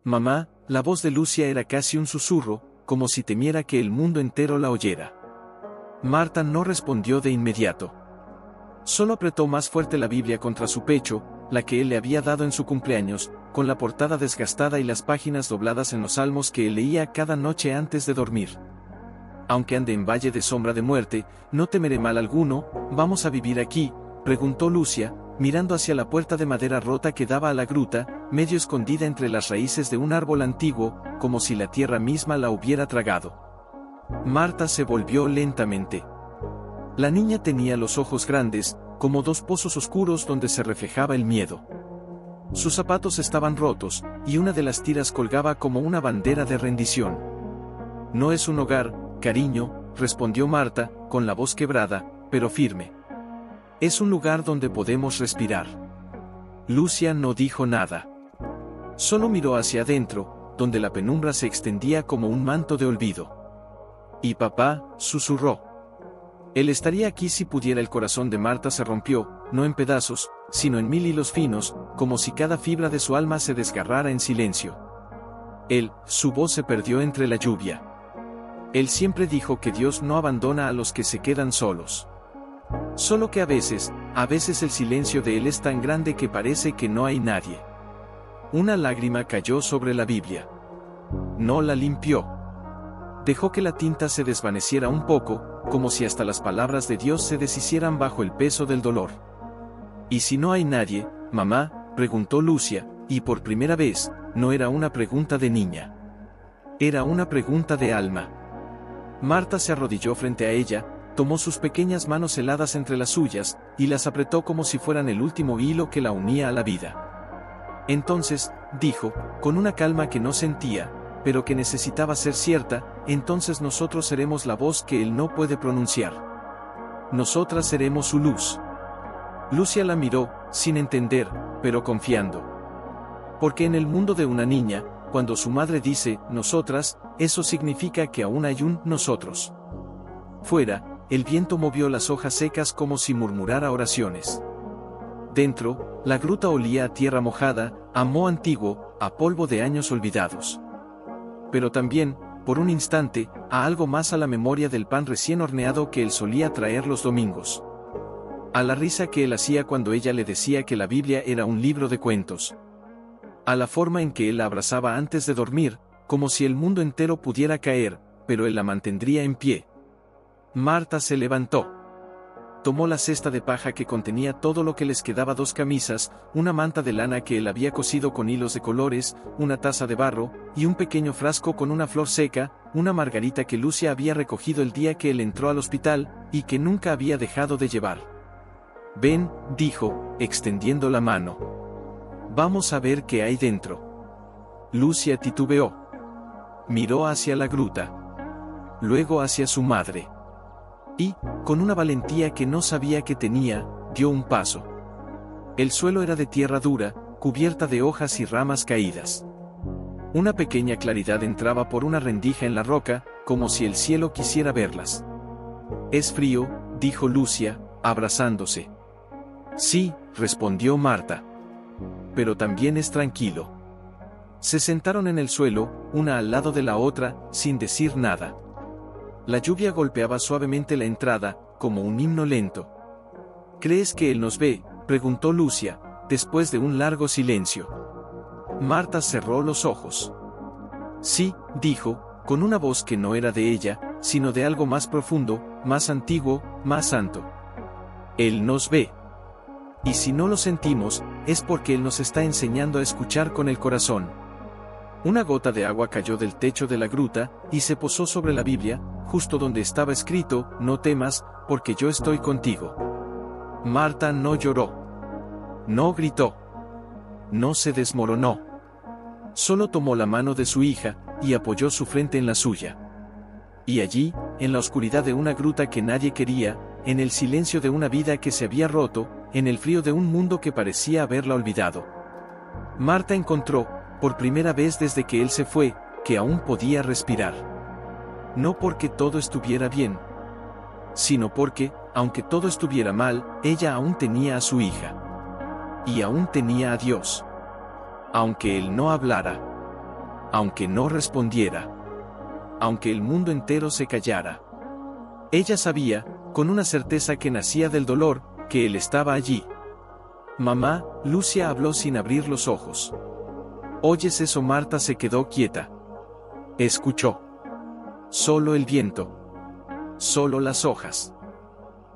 Mamá, la voz de Lucia era casi un susurro, como si temiera que el mundo entero la oyera. Marta no respondió de inmediato. Solo apretó más fuerte la Biblia contra su pecho, la que él le había dado en su cumpleaños, con la portada desgastada y las páginas dobladas en los salmos que él leía cada noche antes de dormir. Aunque ande en valle de sombra de muerte, no temeré mal alguno. ¿Vamos a vivir aquí?, preguntó Lucia, mirando hacia la puerta de madera rota que daba a la gruta, medio escondida entre las raíces de un árbol antiguo, como si la tierra misma la hubiera tragado. Marta se volvió lentamente. La niña tenía los ojos grandes, como dos pozos oscuros donde se reflejaba el miedo. Sus zapatos estaban rotos, y una de las tiras colgaba como una bandera de rendición. No es un hogar, cariño, respondió Marta, con la voz quebrada, pero firme. Es un lugar donde podemos respirar. Lucia no dijo nada. Solo miró hacia adentro, donde la penumbra se extendía como un manto de olvido. «¿Y papá?», susurró. Él estaría aquí si pudiera. El corazón de Marta se rompió, no en pedazos, sino en 1000 hilos finos, como si cada fibra de su alma se desgarrara en silencio. Su voz se perdió entre la lluvia. Él siempre dijo que Dios no abandona a los que se quedan solos. Solo que a veces el silencio de él es tan grande que parece que no hay nadie. Una lágrima cayó sobre la Biblia. No la limpió. Dejó que la tinta se desvaneciera un poco, como si hasta las palabras de Dios se deshicieran bajo el peso del dolor. ¿Y si no hay nadie, mamá?, preguntó Lucia, y por primera vez, no era una pregunta de niña. Era una pregunta de alma. Marta se arrodilló frente a ella, tomó sus pequeñas manos heladas entre las suyas, y las apretó como si fueran el último hilo que la unía a la vida. Entonces, dijo, con una calma que no sentía, pero que necesitaba ser cierta, entonces nosotros seremos la voz que él no puede pronunciar. Nosotras seremos su luz. Lucia la miró, sin entender, pero confiando. Porque en el mundo de una niña, cuando su madre dice, nosotras, eso significa que aún hay un nosotros. Fuera, el viento movió las hojas secas como si murmurara oraciones. Dentro, la gruta olía a tierra mojada, a moho antiguo, a polvo de años olvidados. Pero también, por un instante, a algo más, a la memoria del pan recién horneado que él solía traer los domingos. A la risa que él hacía cuando ella le decía que la Biblia era un libro de cuentos. A la forma en que él la abrazaba antes de dormir, como si el mundo entero pudiera caer, pero él la mantendría en pie. Marta se levantó. Tomó la cesta de paja que contenía todo lo que les quedaba: 2 camisas, una manta de lana que él había cosido con hilos de colores, una taza de barro, y un pequeño frasco con una flor seca, una margarita que Lucia había recogido el día que él entró al hospital, y que nunca había dejado de llevar. «Ven», dijo, extendiendo la mano. «Vamos a ver qué hay dentro». Lucia titubeó. Miró hacia la gruta. Luego hacia su madre. Y, con una valentía que no sabía que tenía, dio un paso. El suelo era de tierra dura, cubierta de hojas y ramas caídas. Una pequeña claridad entraba por una rendija en la roca, como si el cielo quisiera verlas. «Es frío», dijo Lucia, abrazándose. «Sí», respondió Marta. «Pero también es tranquilo». Se sentaron en el suelo, una al lado de la otra, sin decir nada. La lluvia golpeaba suavemente la entrada, como un himno lento. «¿Crees que él nos ve?», preguntó Lucia, después de un largo silencio. Marta cerró los ojos. «Sí», dijo, con una voz que no era de ella, sino de algo más profundo, más antiguo, más santo. «Él nos ve. Y si no lo sentimos, es porque él nos está enseñando a escuchar con el corazón». Una gota de agua cayó del techo de la gruta, y se posó sobre la Biblia, justo donde estaba escrito, «No temas, porque yo estoy contigo». Marta no lloró. No gritó. No se desmoronó. Solo tomó la mano de su hija, y apoyó su frente en la suya. Y allí, en la oscuridad de una gruta que nadie quería, en el silencio de una vida que se había roto, en el frío de un mundo que parecía haberla olvidado, Marta encontró, por primera vez desde que él se fue, que aún podía respirar. No porque todo estuviera bien, sino porque, aunque todo estuviera mal, ella aún tenía a su hija. Y aún tenía a Dios. Aunque él no hablara. aunque no respondiera. Aunque el mundo entero se callara. Ella sabía, con una certeza que nacía del dolor, que él estaba allí. Mamá, Lucia habló sin abrir los ojos. ¿Oyes eso? Marta se quedó quieta. Escuchó. Solo el viento. Solo las hojas.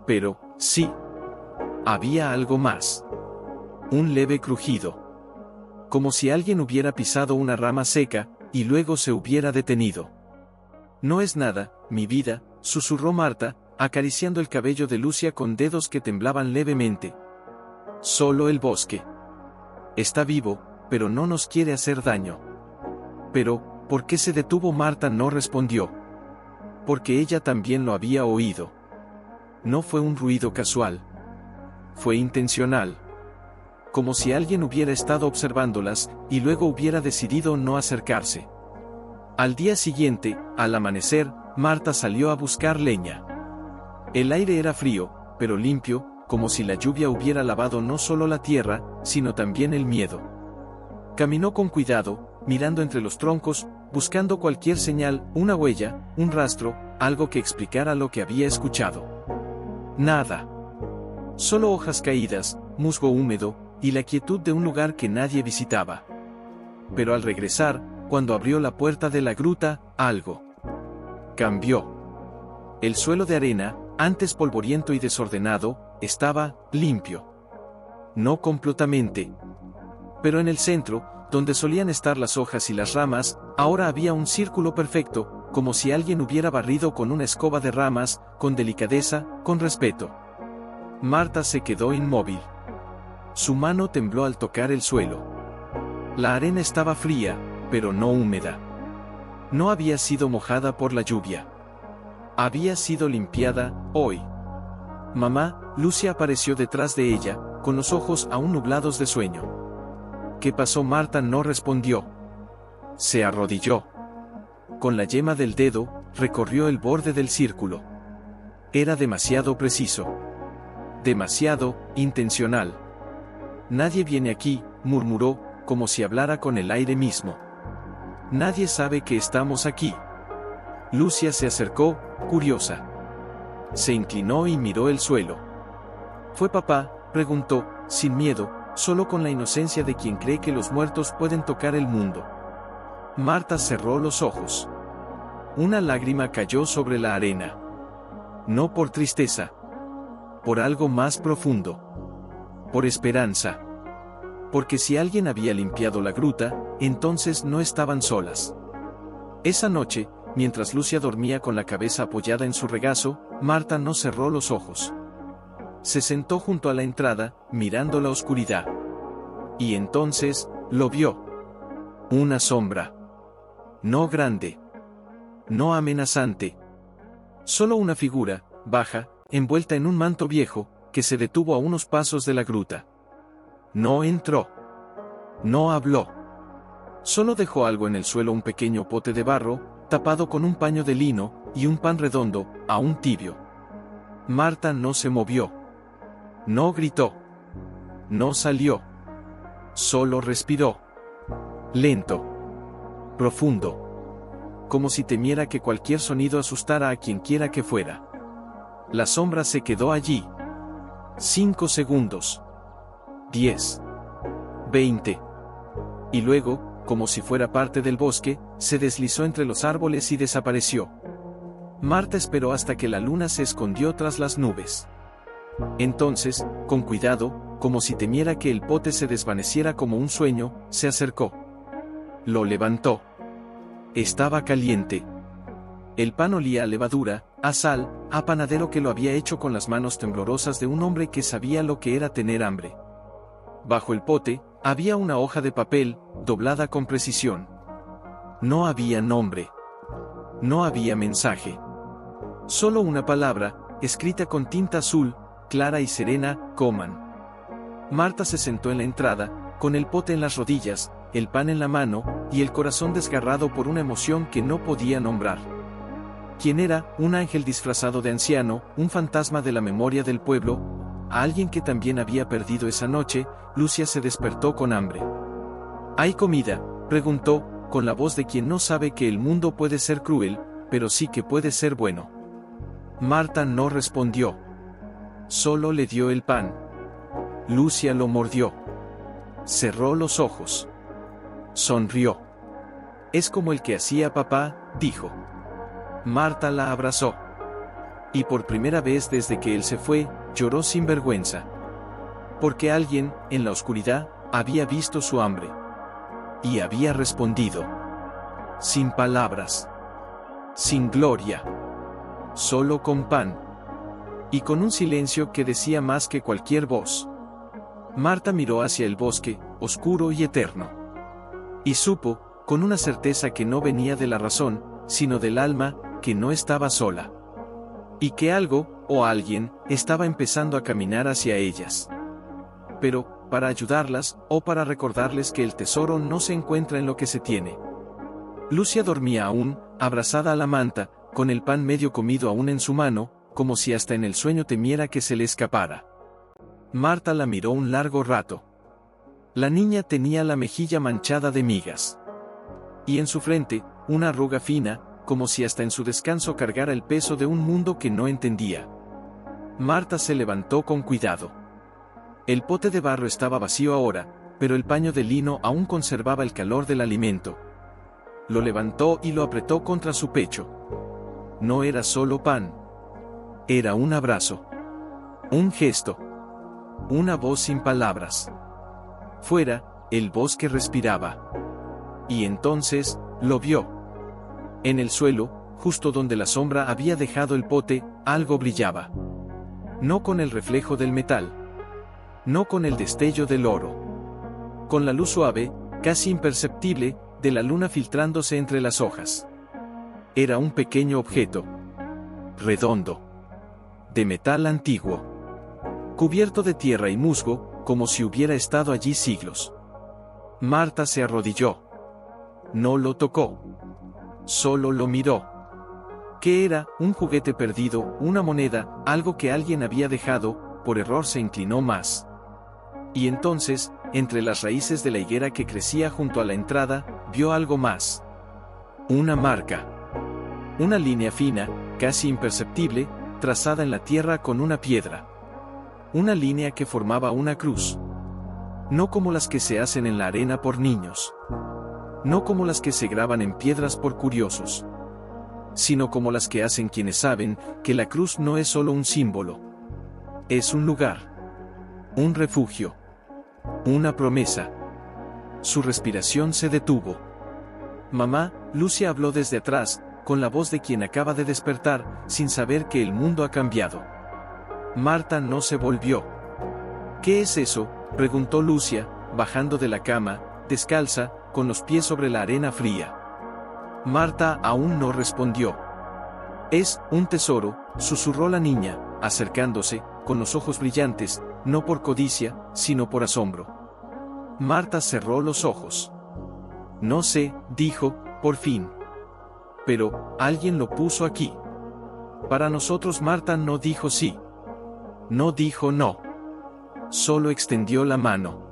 Pero, sí. Había algo más. Un leve crujido. Como si alguien hubiera pisado una rama seca, y luego se hubiera detenido. No es nada, mi vida, susurró Marta, acariciando el cabello de Lucia con dedos que temblaban levemente. Solo el bosque. Está vivo, pero no nos quiere hacer daño. Pero, ¿por qué se detuvo? Marta no respondió. Porque ella también lo había oído. No fue un ruido casual. Fue intencional. Como si alguien hubiera estado observándolas, y luego hubiera decidido no acercarse. Al día siguiente, al amanecer, Marta salió a buscar leña. El aire era frío, pero limpio, como si la lluvia hubiera lavado no solo la tierra, sino también el miedo. Caminó con cuidado, mirando entre los troncos, buscando cualquier señal, una huella, un rastro, algo que explicara lo que había escuchado. Nada. Solo hojas caídas, musgo húmedo, y la quietud de un lugar que nadie visitaba. Pero al regresar, cuando abrió la puerta de la gruta, algo cambió. El suelo de arena, antes polvoriento y desordenado, estaba limpio. No completamente. Pero en el centro, donde solían estar las hojas y las ramas, ahora había un círculo perfecto, como si alguien hubiera barrido con una escoba de ramas, con delicadeza, con respeto. Marta se quedó inmóvil. Su mano tembló al tocar el suelo. La arena estaba fría, pero no húmeda. No había sido mojada por la lluvia. Había sido limpiada, hoy. Mamá, Lucia apareció detrás de ella, con los ojos aún nublados de sueño. ¿Qué pasó? Marta no respondió. Se arrodilló. Con la yema del dedo, recorrió el borde del círculo. Era demasiado preciso. Demasiado intencional. Nadie viene aquí, murmuró, como si hablara con el aire mismo. Nadie sabe que estamos aquí. Lucia se acercó, curiosa. Se inclinó y miró el suelo. ¿Fue papá?, preguntó, sin miedo, solo con la inocencia de quien cree que los muertos pueden tocar el mundo. Marta cerró los ojos. Una lágrima cayó sobre la arena. No por tristeza. Por algo más profundo. Por esperanza. Porque si alguien había limpiado la gruta, entonces no estaban solas. Esa noche, mientras Lucia dormía con la cabeza apoyada en su regazo, Marta no cerró los ojos. Se sentó junto a la entrada, mirando la oscuridad. Y entonces, lo vio. Una sombra. No grande. No amenazante. Solo una figura, baja, envuelta en un manto viejo, que se detuvo a unos pasos de la gruta. No entró. No habló. Solo dejó algo en el suelo, un pequeño pote de barro, tapado con un paño de lino, y un pan redondo, aún tibio. Marta no se movió. No gritó. No salió. Solo respiró. Lento. Profundo. Como si temiera que cualquier sonido asustara a quien quiera que fuera. La sombra se quedó allí. 5 segundos. 10. 20. Y luego, como si fuera parte del bosque, se deslizó entre los árboles y desapareció. Marta esperó hasta que la luna se escondió tras las nubes. Entonces, con cuidado, como si temiera que el pote se desvaneciera como un sueño, se acercó. Lo levantó. Estaba caliente. El pan olía a levadura, a sal, a panadero que lo había hecho con las manos temblorosas de un hombre que sabía lo que era tener hambre. Bajo el pote, había una hoja de papel, doblada con precisión. No había nombre. No había mensaje. Solo una palabra, escrita con tinta azul, clara y serena: coman. Marta se sentó en la entrada, con el pote en las rodillas, el pan en la mano, y el corazón desgarrado por una emoción que no podía nombrar. ¿Quién era? Un ángel disfrazado de anciano, un fantasma de la memoria del pueblo, a alguien que también había perdido esa noche. Lucia se despertó con hambre. ¿Hay comida?, preguntó, con la voz de quien no sabe que el mundo puede ser cruel, pero sí que puede ser bueno. Marta no respondió. Solo le dio el pan. Lucia lo mordió. Cerró los ojos. Sonrió. Es como el que hacía papá, dijo. Marta la abrazó. Y por primera vez desde que él se fue, lloró sin vergüenza. Porque alguien, en la oscuridad, había visto su hambre. Y había respondido. Sin palabras. Sin gloria. Solo con pan. Y con un silencio que decía más que cualquier voz. Marta miró hacia el bosque, oscuro y eterno. Y supo, con una certeza que no venía de la razón, sino del alma, que no estaba sola. Y que algo, o alguien, estaba empezando a caminar hacia ellas. Pero, para ayudarlas, o para recordarles que el tesoro no se encuentra en lo que se tiene. Lucia dormía aún, abrazada a la manta, con el pan medio comido aún en su mano, como si hasta en el sueño temiera que se le escapara. Marta la miró un largo rato. La niña tenía la mejilla manchada de migas. Y en su frente, una arruga fina, como si hasta en su descanso cargara el peso de un mundo que no entendía. Marta se levantó con cuidado. El pote de barro estaba vacío ahora, pero el paño de lino aún conservaba el calor del alimento. Lo levantó y lo apretó contra su pecho. No era solo pan. Era un abrazo. Un gesto. Una voz sin palabras. Fuera, el bosque respiraba. Y entonces, lo vio. En el suelo, justo donde la sombra había dejado el pote, algo brillaba. No con el reflejo del metal. No con el destello del oro. Con la luz suave, casi imperceptible, de la luna filtrándose entre las hojas. Era un pequeño objeto. Redondo. De metal antiguo. Cubierto de tierra y musgo, como si hubiera estado allí siglos. Marta se arrodilló. No lo tocó. Solo lo miró. ¿Qué era? Un juguete perdido, una moneda, algo que alguien había dejado, por error se inclinó más. Y entonces, entre las raíces de la higuera que crecía junto a la entrada, vio algo más. Una marca. Una línea fina, casi imperceptible, trazada en la tierra con una piedra. Una línea que formaba una cruz. No como las que se hacen en la arena por niños. No como las que se graban en piedras por curiosos. Sino como las que hacen quienes saben que la cruz no es solo un símbolo. Es un lugar. Un refugio. Una promesa. Su respiración se detuvo. Mamá, Lucia habló desde atrás, con la voz de quien acaba de despertar, sin saber que el mundo ha cambiado. Marta no se volvió. ¿Qué es eso?, preguntó Lucia, bajando de la cama, descalza, con los pies sobre la arena fría. Marta aún no respondió. Es un tesoro, susurró la niña, acercándose, con los ojos brillantes, no por codicia, sino por asombro. Marta cerró los ojos. No sé, dijo, por fin. Pero, alguien lo puso aquí. Para nosotros Marta no dijo sí. No dijo no. Solo extendió la mano.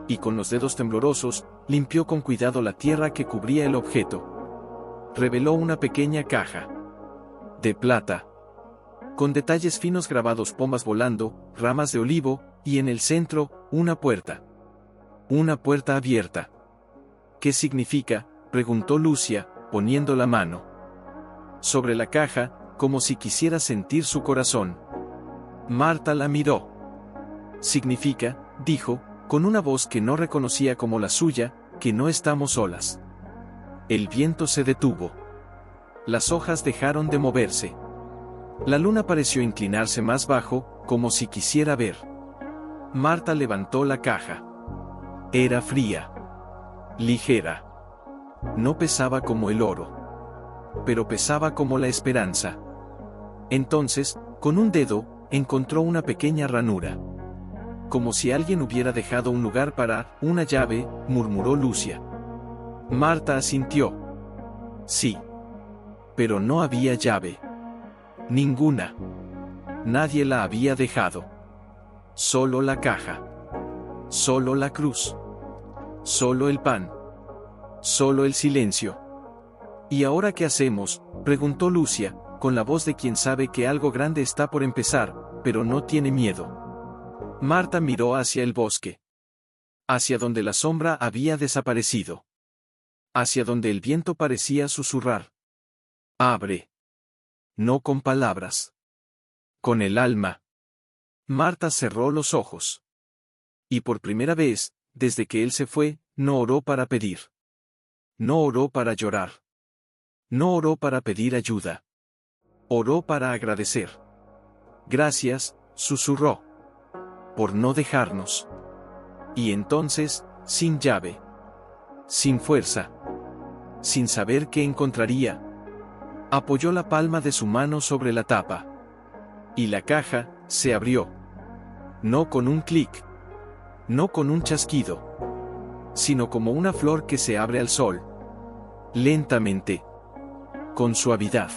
Y con los dedos temblorosos, limpió con cuidado la tierra que cubría el objeto. Reveló una pequeña caja. De plata. Con detalles finos grabados, pomas volando, ramas de olivo, y en el centro, una puerta. Una puerta abierta. ¿Qué significa?, preguntó Lucia, poniendo la mano sobre la caja, como si quisiera sentir su corazón. Marta la miró. Significa, dijo, con una voz que no reconocía como la suya, que no estamos solas. El viento se detuvo. Las hojas dejaron de moverse. La luna pareció inclinarse más bajo, como si quisiera ver. Marta levantó la caja. Era fría. Ligera. No pesaba como el oro. Pero pesaba como la esperanza. Entonces, con un dedo, encontró una pequeña ranura. Como si alguien hubiera dejado un lugar para una llave, murmuró Lucia. Marta asintió. Sí. Pero no había llave. Ninguna. Nadie la había dejado. Solo la caja. Solo la cruz. Solo el pan. Solo el silencio. ¿Y ahora qué hacemos?, preguntó Lucia, con la voz de quien sabe que algo grande está por empezar, pero no tiene miedo. Marta miró hacia el bosque. Hacia donde la sombra había desaparecido. Hacia donde el viento parecía susurrar. Abre. No con palabras. Con el alma. Marta cerró los ojos. Y por primera vez, desde que él se fue, no oró para pedir. No oró para llorar. No oró para pedir ayuda. Oró para agradecer. Gracias, susurró. Por no dejarnos. Y entonces, sin llave. Sin fuerza. Sin saber qué encontraría. Apoyó la palma de su mano sobre la tapa. Y la caja se abrió. No con un clic. No con un chasquido. Sino como una flor que se abre al sol. Lentamente. Con suavidad.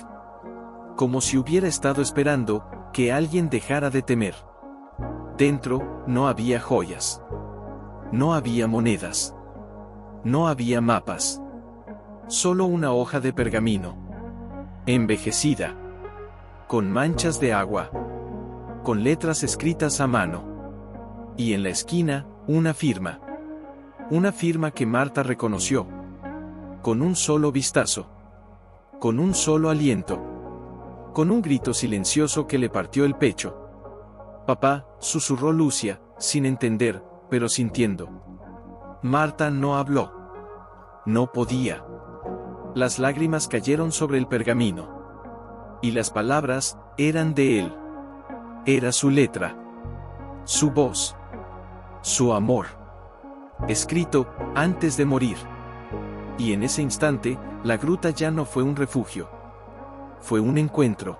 Como si hubiera estado esperando que alguien dejara de temer. Dentro, no había joyas. No había monedas. No había mapas. Solo una hoja de pergamino. Envejecida. Con manchas de agua. Con letras escritas a mano. Y en la esquina, una firma. Una firma que Marta reconoció. Con un solo vistazo. Con un solo aliento. Con un grito silencioso que le partió el pecho. Papá, susurró Lucia, sin entender, pero sintiendo. Marta no habló. No podía. Las lágrimas cayeron sobre el pergamino. Y las palabras eran de él. Era su letra. Su voz. Su amor. Escrito antes de morir. Y en ese instante, la gruta ya no fue un refugio. Fue un encuentro.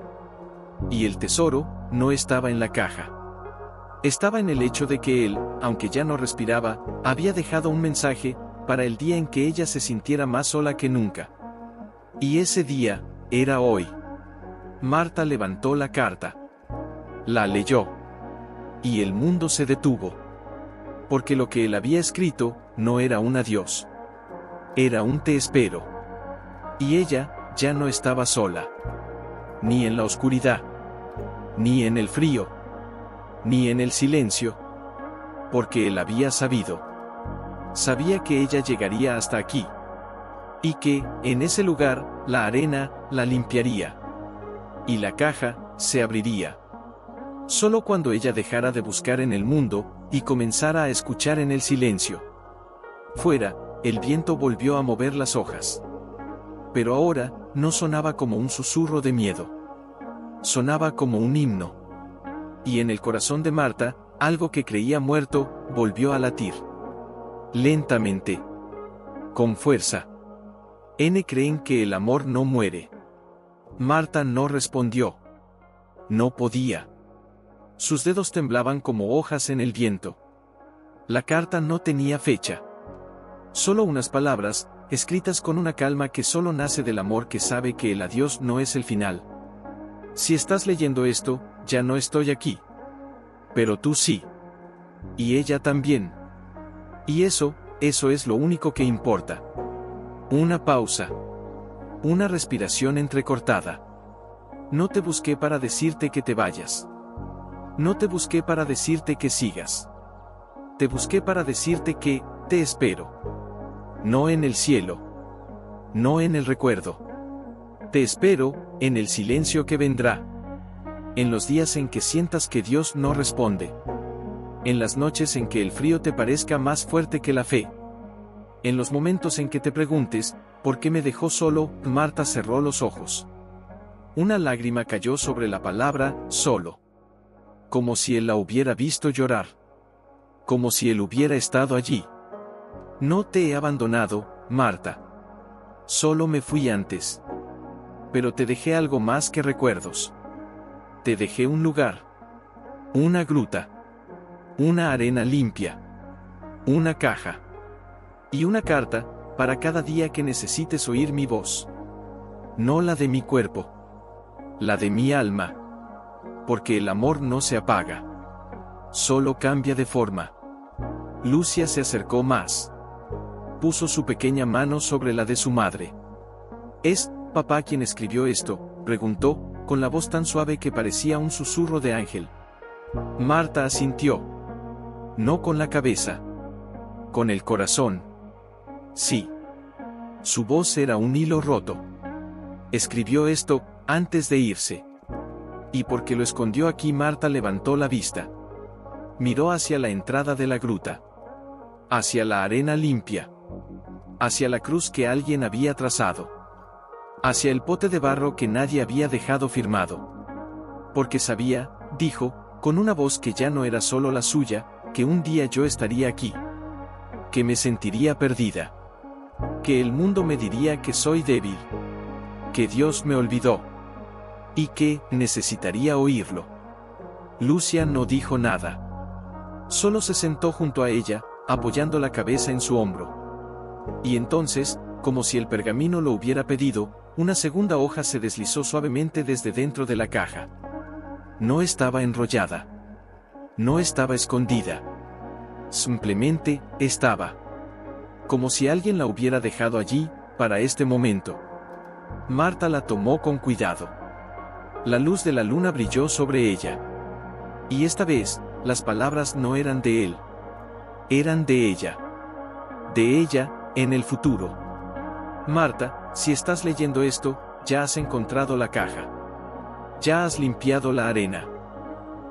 Y el tesoro no estaba en la caja. Estaba en el hecho de que él, aunque ya no respiraba, había dejado un mensaje para el día en que ella se sintiera más sola que nunca. Y ese día era hoy. Marta levantó la carta. La leyó. Y el mundo se detuvo. Porque lo que él había escrito no era un adiós. Era un te espero. Y ella ya no estaba sola. Ni en la oscuridad. Ni en el frío. Ni en el silencio. Porque él había sabido. Sabía que ella llegaría hasta aquí. Y que, en ese lugar, la arena la limpiaría. Y la caja se abriría. Solo cuando ella dejara de buscar en el mundo, y comenzara a escuchar en el silencio. Fuera, el viento volvió a mover las hojas. Pero ahora, no sonaba como un susurro de miedo. Sonaba como un himno. Y en el corazón de Marta, algo que creía muerto, volvió a latir. Lentamente. Con fuerza. Creen que el amor no muere. Marta no respondió. No podía. Sus dedos temblaban como hojas en el viento. La carta no tenía fecha. Solo unas palabras, escritas con una calma que solo nace del amor que sabe que el adiós no es el final. Si estás leyendo esto, ya no estoy aquí. Pero tú sí. Y ella también. Y eso es lo único que importa. Una pausa. Una respiración entrecortada. No te busqué para decirte que te vayas. No te busqué para decirte que sigas. Te busqué para decirte que, te espero. No en el cielo. No en el recuerdo. Te espero, en el silencio que vendrá. En los días en que sientas que Dios no responde. En las noches en que el frío te parezca más fuerte que la fe. En los momentos en que te preguntes, ¿por qué me dejó solo? Marta cerró los ojos. Una lágrima cayó sobre la palabra, solo. Como si él la hubiera visto llorar. Como si él hubiera estado allí. No te he abandonado, Marta. Solo me fui antes. Pero te dejé algo más que recuerdos. Te dejé un lugar. Una gruta. Una arena limpia. Una caja. Y una carta, para cada día que necesites oír mi voz. No la de mi cuerpo. La de mi alma. Porque el amor no se apaga. Solo cambia de forma. Lucia se acercó más. puso su pequeña mano sobre la de su madre. ¿Es papá quien escribió esto?, preguntó, con la voz tan suave que parecía un susurro de ángel. Marta asintió. No con la cabeza. Con el corazón. Sí. Su voz era un hilo roto. Escribió esto antes de irse. ¿Y por qué lo escondió aquí? Marta levantó la vista. Miró hacia la entrada de la gruta. Hacia la arena limpia. Hacia la cruz que alguien había trazado. Hacia el pote de barro que nadie había dejado firmado. Porque sabía, dijo, con una voz que ya no era solo la suya, que un día yo estaría aquí. Que me sentiría perdida. Que el mundo me diría que soy débil. Que Dios me olvidó. Y que necesitaría oírlo. Lucia no dijo nada. Solo se sentó junto a ella, apoyando la cabeza en su hombro. Y entonces, como si el pergamino lo hubiera pedido, una segunda hoja se deslizó suavemente desde dentro de la caja. No estaba enrollada. No estaba escondida. Simplemente, estaba. Como si alguien la hubiera dejado allí, para este momento. Marta la tomó con cuidado. La luz de la luna brilló sobre ella. Y esta vez, las palabras no eran de él. Eran de ella. De ella, en el futuro. Marta, si estás leyendo esto, ya has encontrado la caja. Ya has limpiado la arena.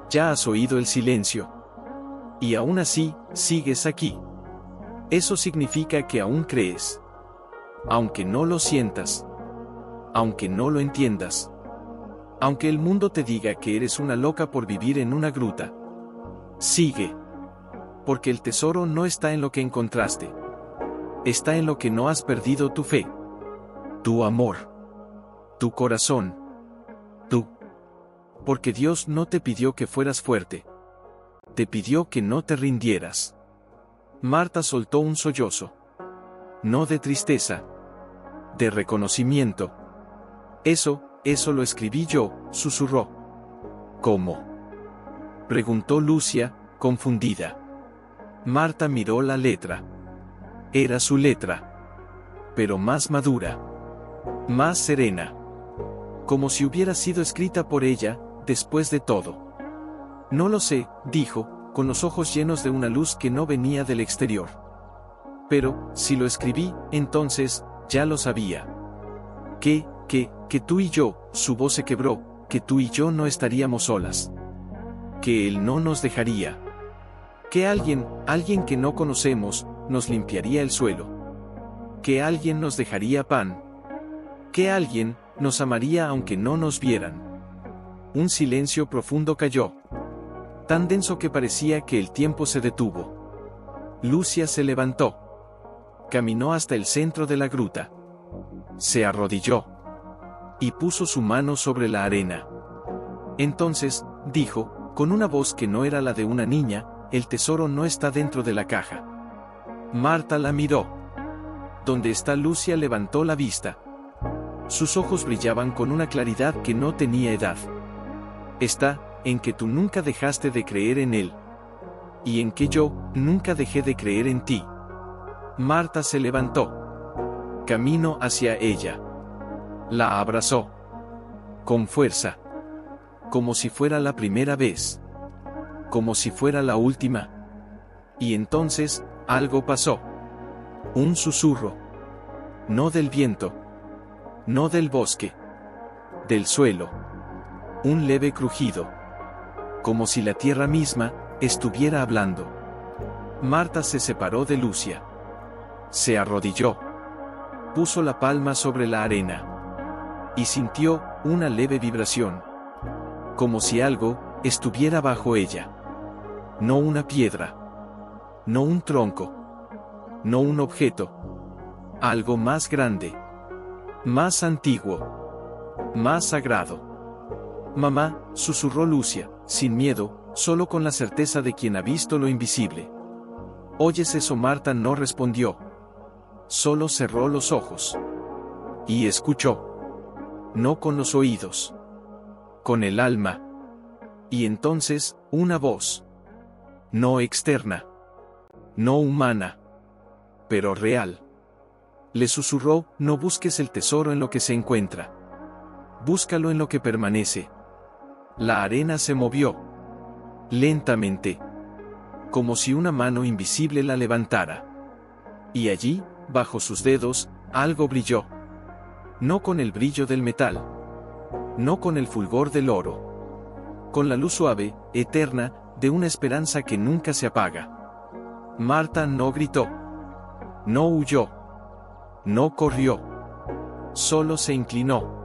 Ya has oído el silencio. Y aún así, sigues aquí. Eso significa que aún crees. Aunque no lo sientas. Aunque no lo entiendas. Aunque el mundo te diga que eres una loca por vivir en una gruta. Sigue. Porque el tesoro no está en lo que encontraste. Está en lo que no has perdido tu fe. Tu amor. Tu corazón. Tú. Porque Dios no te pidió que fueras fuerte. Te pidió que no te rindieras. Marta soltó un sollozo. No de tristeza. De reconocimiento. Eso lo escribí yo, susurró. ¿Cómo?, preguntó Lucia, confundida. Marta miró la letra. Era su letra. Pero más madura. Más serena. Como si hubiera sido escrita por ella, después de todo. No lo sé, dijo, con los ojos llenos de una luz que no venía del exterior. Pero, si lo escribí, entonces, ya lo sabía. Que tú y yo, su voz se quebró, que tú y yo no estaríamos solas. Que él no nos dejaría. Que alguien que no conocemos, nos limpiaría el suelo. Que alguien nos dejaría pan. Que alguien nos amaría aunque no nos vieran. Un silencio profundo cayó. Tan denso que parecía que el tiempo se detuvo. Lucia se levantó. Caminó hasta el centro de la gruta. Se arrodilló. Y puso su mano sobre la arena. Entonces, dijo, con una voz que no era la de una niña, el tesoro no está dentro de la caja. Marta la miró. ¿Dónde está? Lucia levantó la vista. Sus ojos brillaban con una claridad que no tenía edad. Está en que tú nunca dejaste de creer en él. Y en que yo nunca dejé de creer en ti. Marta se levantó. Caminó hacia ella. La abrazó. Con fuerza. Como si fuera la primera vez. Como si fuera la última. Y entonces, algo pasó. Un susurro. No del viento. No del bosque. Del suelo. Un leve crujido. Como si la tierra misma estuviera hablando. Marta se separó de Lucia. Se arrodilló. Puso la palma sobre la arena. Y sintió una leve vibración. Como si algo estuviera bajo ella. No una piedra. No un tronco. No un objeto. Algo más grande. Más antiguo. Más sagrado. Mamá, susurró Lucia, sin miedo, solo con la certeza de quien ha visto lo invisible. ¿Oyes eso? Marta no respondió. Solo cerró los ojos. Y escuchó. No con los oídos. Con el alma. Y entonces, una voz. No externa. No humana. pero real. Le susurró: no busques el tesoro en lo que se encuentra. Búscalo en lo que permanece. La arena se movió. Lentamente. Como si una mano invisible la levantara. Y allí, bajo sus dedos, algo brilló. No con el brillo del metal. No con el fulgor del oro. Con la luz suave, eterna, de una esperanza que nunca se apaga. Marta no gritó. No huyó. No corrió. Solo se inclinó.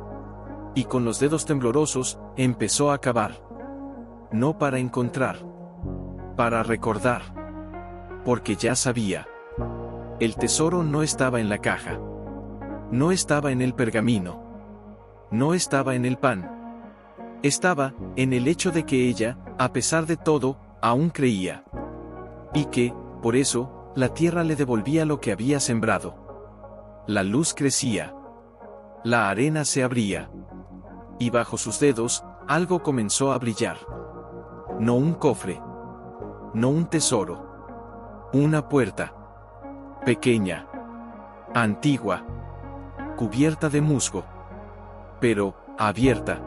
Y con los dedos temblorosos, empezó a cavar. No para encontrar. Para recordar. Porque ya sabía. El tesoro no estaba en la caja. No estaba en el pergamino. No estaba en el pan. Estaba en el hecho de que ella, a pesar de todo, aún creía. Y que, por eso, la tierra le devolvía lo que había sembrado. La luz crecía. La arena se abría. Y bajo sus dedos, algo comenzó a brillar. No un cofre. No un tesoro. Una puerta. Pequeña. Antigua. Cubierta de musgo. Pero, abierta.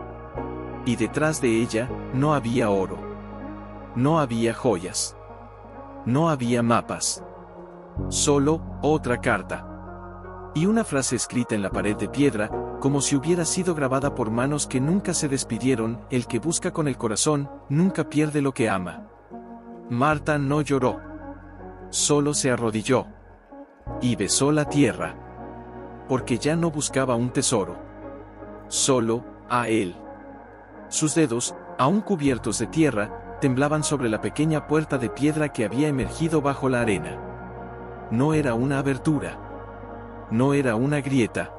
Y detrás de ella, no había oro. No había joyas. No había mapas. Solo, otra carta. Y una frase escrita en la pared de piedra, como si hubiera sido grabada por manos que nunca se despidieron: el que busca con el corazón, nunca pierde lo que ama. Marta no lloró. Solo se arrodilló. Y besó la tierra. Porque ya no buscaba un tesoro. Solo, a él. Sus dedos, aún cubiertos de tierra, temblaban sobre la pequeña puerta de piedra que había emergido bajo la arena. No era una abertura. No era una grieta.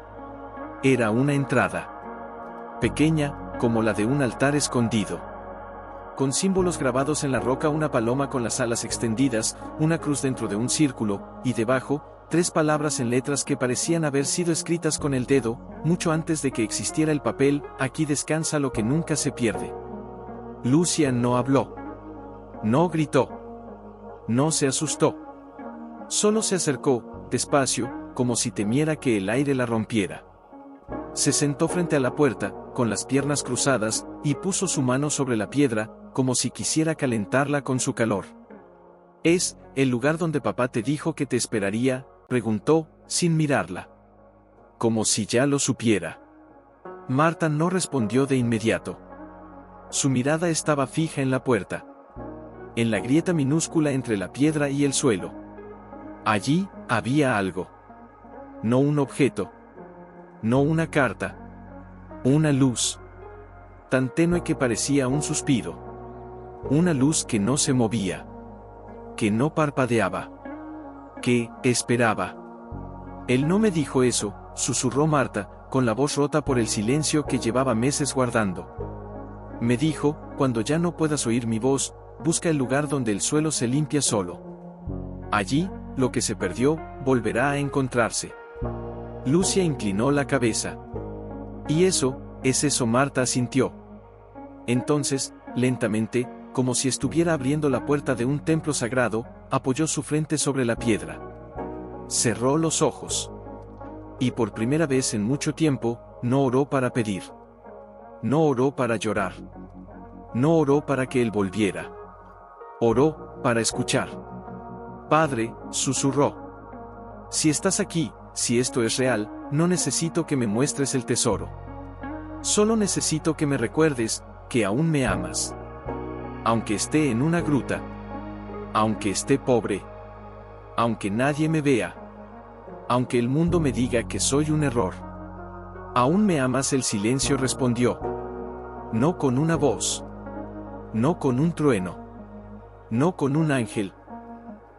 Era una entrada. Pequeña, como la de un altar escondido. Con símbolos grabados en la roca: una paloma con las alas extendidas, una cruz dentro de un círculo, y debajo, 3 palabras en letras que parecían haber sido escritas con el dedo, mucho antes de que existiera el papel: aquí descansa lo que nunca se pierde. Lucian no habló. No gritó. No se asustó. Solo se acercó, despacio, como si temiera que el aire la rompiera. Se sentó frente a la puerta, con las piernas cruzadas, y puso su mano sobre la piedra, como si quisiera calentarla con su calor. ¿Es el lugar donde papá te dijo que te esperaría?, preguntó, sin mirarla. Como si ya lo supiera. Marta no respondió de inmediato. Su mirada estaba fija en la puerta. En la grieta minúscula entre la piedra y el suelo. Allí, había algo. No un objeto. No una carta. Una luz. Tan tenue que parecía un suspiro. Una luz que no se movía. Que no parpadeaba. Que esperaba. Él no me dijo eso, susurró Marta, con la voz rota por el silencio que llevaba meses guardando. Me dijo: cuando ya no puedas oír mi voz, busca el lugar donde el suelo se limpia solo. Allí, lo que se perdió, volverá a encontrarse. Lucia inclinó la cabeza. ¿Y eso, es eso? Marta asintió. Entonces, lentamente, como si estuviera abriendo la puerta de un templo sagrado, apoyó su frente sobre la piedra. Cerró los ojos. Y por primera vez en mucho tiempo, no oró para pedir. No oró para llorar. No oró para que él volviera. Oró para escuchar. Padre, susurró. Si estás aquí, si esto es real, no necesito que me muestres el tesoro. Solo necesito que me recuerdes que aún me amas. Aunque esté en una gruta. Aunque esté pobre. Aunque nadie me vea. Aunque el mundo me diga que soy un error. Aún me amas. El silencio respondió. No con una voz. No con un trueno. No con un ángel.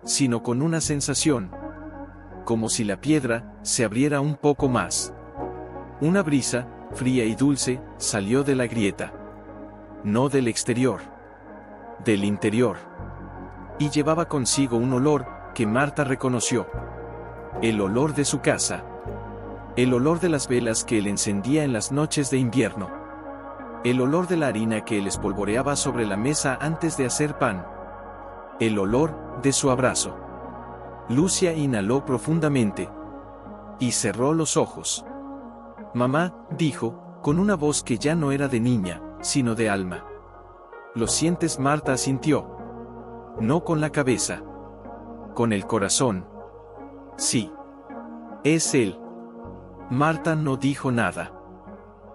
Sino con una sensación. Como si la piedra se abriera un poco más. Una brisa, fría y dulce, salió de la grieta. No del exterior. Del interior. Y llevaba consigo un olor que Marta reconoció. El olor de su casa. El olor de las velas que él encendía en las noches de invierno. El olor de la harina que él espolvoreaba sobre la mesa antes de hacer pan. El olor de su abrazo. Lucia inhaló profundamente y cerró los ojos. Mamá, dijo, con una voz que ya no era de niña, sino de alma. ¿Lo sientes? Marta asintió. No con la cabeza. Con el corazón. Sí. Es él. Marta no dijo nada.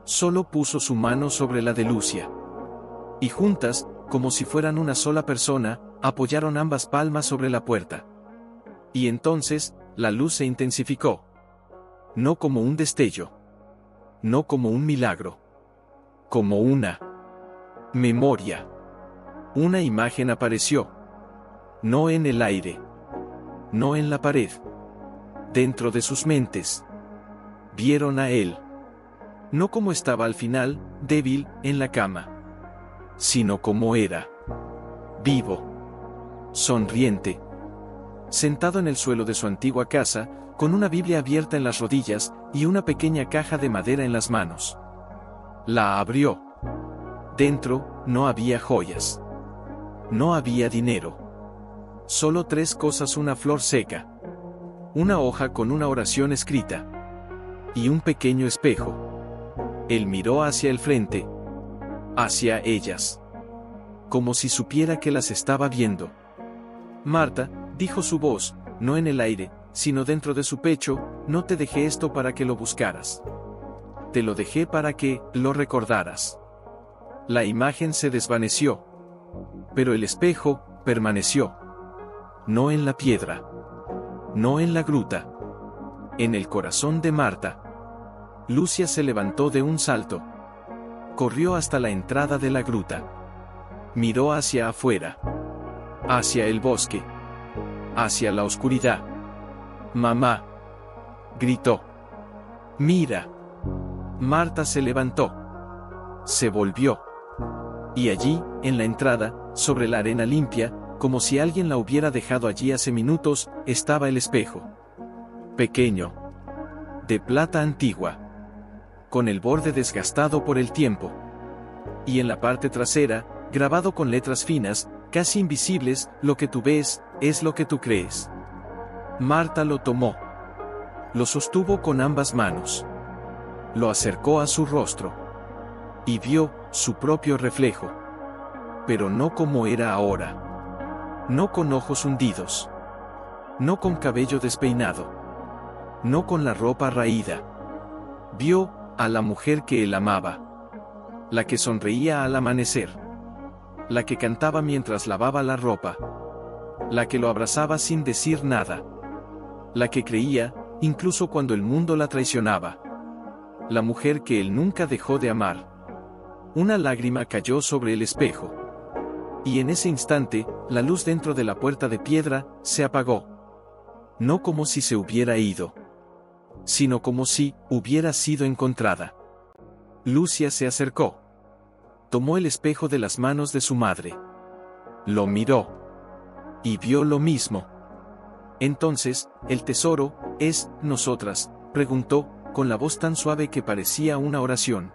Solo puso su mano sobre la de Lucia. Y juntas, como si fueran una sola persona, apoyaron ambas palmas sobre la puerta. Y entonces, la luz se intensificó. No como un destello. No como un milagro. Como una memoria. Una imagen apareció. No en el aire. No en la pared. Dentro de sus mentes. Vieron a él. No como estaba al final, débil, en la cama. Sino como era. Vivo. Sonriente. Sentado en el suelo de su antigua casa, con una Biblia abierta en las rodillas, y una pequeña caja de madera en las manos. La abrió. Dentro, no había joyas. No había dinero. Solo 3 cosas: una flor seca. Una hoja con una oración escrita. Y un pequeño espejo. Él miró hacia el frente. Hacia ellas. Como si supiera que las estaba viendo. Marta, dijo su voz, no en el aire, sino dentro de su pecho, no te dejé esto para que lo buscaras. Te lo dejé para que lo recordaras. La imagen se desvaneció. Pero el espejo permaneció. No en la piedra. No en la gruta. En el corazón de Marta. Lucia se levantó de un salto. Corrió hasta la entrada de la gruta. Miró hacia afuera. Hacia el bosque. Hacia la oscuridad. Mamá. Gritó. Mira. Marta se levantó. Se volvió. Y allí, en la entrada, sobre la arena limpia, como si alguien la hubiera dejado allí hace minutos, estaba el espejo. Pequeño. De plata antigua. Con el borde desgastado por el tiempo. Y en la parte trasera, grabado con letras finas, casi invisibles, lo que tú ves, es lo que tú crees. Marta lo tomó. Lo sostuvo con ambas manos. Lo acercó a su rostro. Y vio su propio reflejo. Pero no como era ahora. No con ojos hundidos. No con cabello despeinado. No con la ropa raída. Vio a la mujer que él amaba. La que sonreía al amanecer. La que cantaba mientras lavaba la ropa. La que lo abrazaba sin decir nada. La que creía, incluso cuando el mundo la traicionaba. La mujer que él nunca dejó de amar. Una lágrima cayó sobre el espejo. Y en ese instante, la luz dentro de la puerta de piedra se apagó. No como si se hubiera ido, sino como si hubiera sido encontrada. Lucia se acercó. Tomó el espejo de las manos de su madre. Lo miró. Y vio lo mismo. Entonces, ¿el tesoro es nosotras?, preguntó, con la voz tan suave que parecía una oración.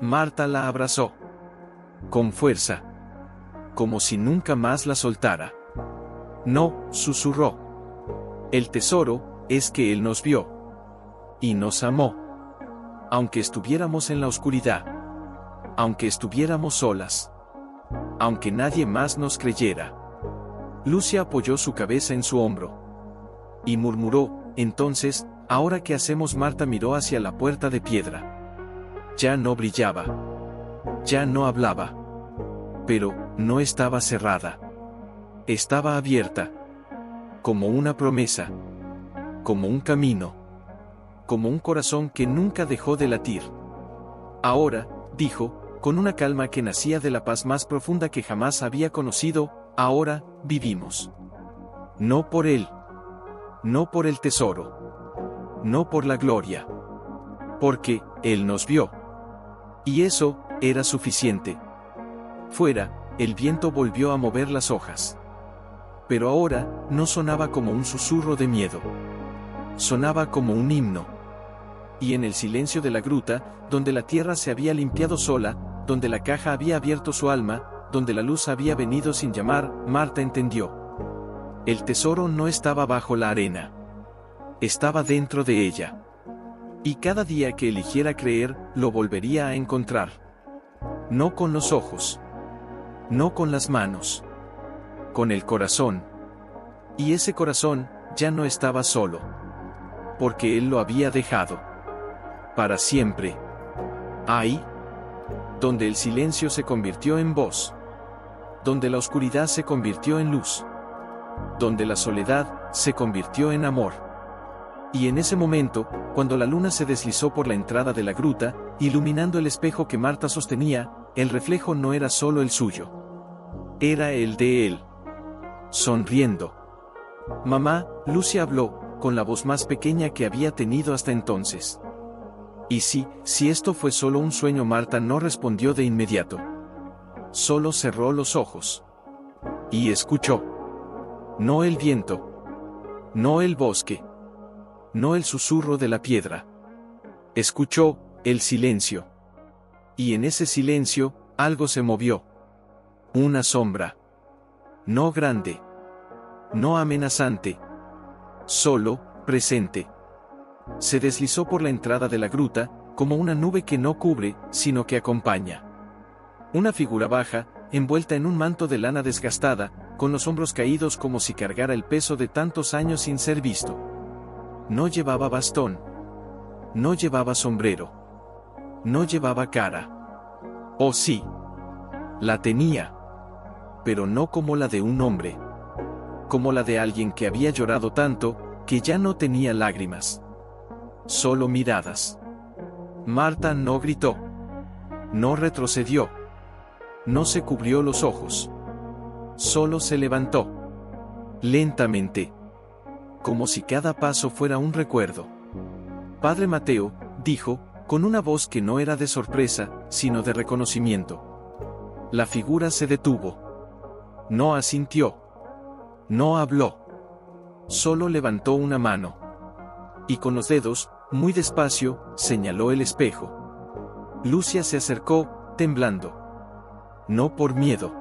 Marta la abrazó. Con fuerza. Como si nunca más la soltara. No, susurró. El tesoro es que Él nos vio. Y nos amó. Aunque estuviéramos en la oscuridad. Aunque estuviéramos solas. Aunque nadie más nos creyera. Lucia apoyó su cabeza en su hombro. Y murmuró, entonces, ¿ahora qué hacemos? Marta miró hacia la puerta de piedra. Ya no brillaba. Ya no hablaba. Pero, no estaba cerrada. Estaba abierta. Como una promesa. Como un camino. Como un corazón que nunca dejó de latir. Ahora, dijo, con una calma que nacía de la paz más profunda que jamás había conocido, ahora, vivimos. No por Él. No por el tesoro. No por la gloria. Porque, Él nos vio. Y eso, era suficiente. Fuera, el viento volvió a mover las hojas. Pero ahora, no sonaba como un susurro de miedo. Sonaba como un himno. Y en el silencio de la gruta, donde la tierra se había limpiado sola, donde la caja había abierto su alma, donde la luz había venido sin llamar, Marta entendió. El tesoro no estaba bajo la arena. Estaba dentro de ella. Y cada día que eligiera creer, lo volvería a encontrar. No con los ojos. No con las manos. Con el corazón. Y ese corazón ya no estaba solo. Porque él lo había dejado. Para siempre. Ahí. Donde el silencio se convirtió en voz. Donde la oscuridad se convirtió en luz. Donde la soledad se convirtió en amor. Y en ese momento, cuando la luna se deslizó por la entrada de la gruta, iluminando el espejo que Marta sostenía, el reflejo no era solo el suyo. Era el de él. Sonriendo. Mamá, Lucia habló, con la voz más pequeña que había tenido hasta entonces. Y si esto fue solo un sueño, Marta no respondió de inmediato. Solo cerró los ojos. Y escuchó. No el viento. No el bosque. No el susurro de la piedra. Escuchó el silencio. Y en ese silencio, algo se movió. Una sombra. No grande. No amenazante. Solo, presente. Se deslizó por la entrada de la gruta, como una nube que no cubre, sino que acompaña. Una figura baja, envuelta en un manto de lana desgastada, con los hombros caídos como si cargara el peso de tantos años sin ser visto. No llevaba bastón. No llevaba sombrero. No llevaba cara. Oh sí. La tenía. Pero no como la de un hombre. Como la de alguien que había llorado tanto, que ya no tenía lágrimas. Solo miradas. Marta no gritó. No retrocedió. No se cubrió los ojos. Solo se levantó. Lentamente. Como si cada paso fuera un recuerdo. Padre Mateo, dijo, con una voz que no era de sorpresa, sino de reconocimiento. La figura se detuvo. No asintió. No habló. Solo levantó una mano. Y con los dedos, muy despacio, señaló el espejo. Lucia se acercó, temblando. No por miedo.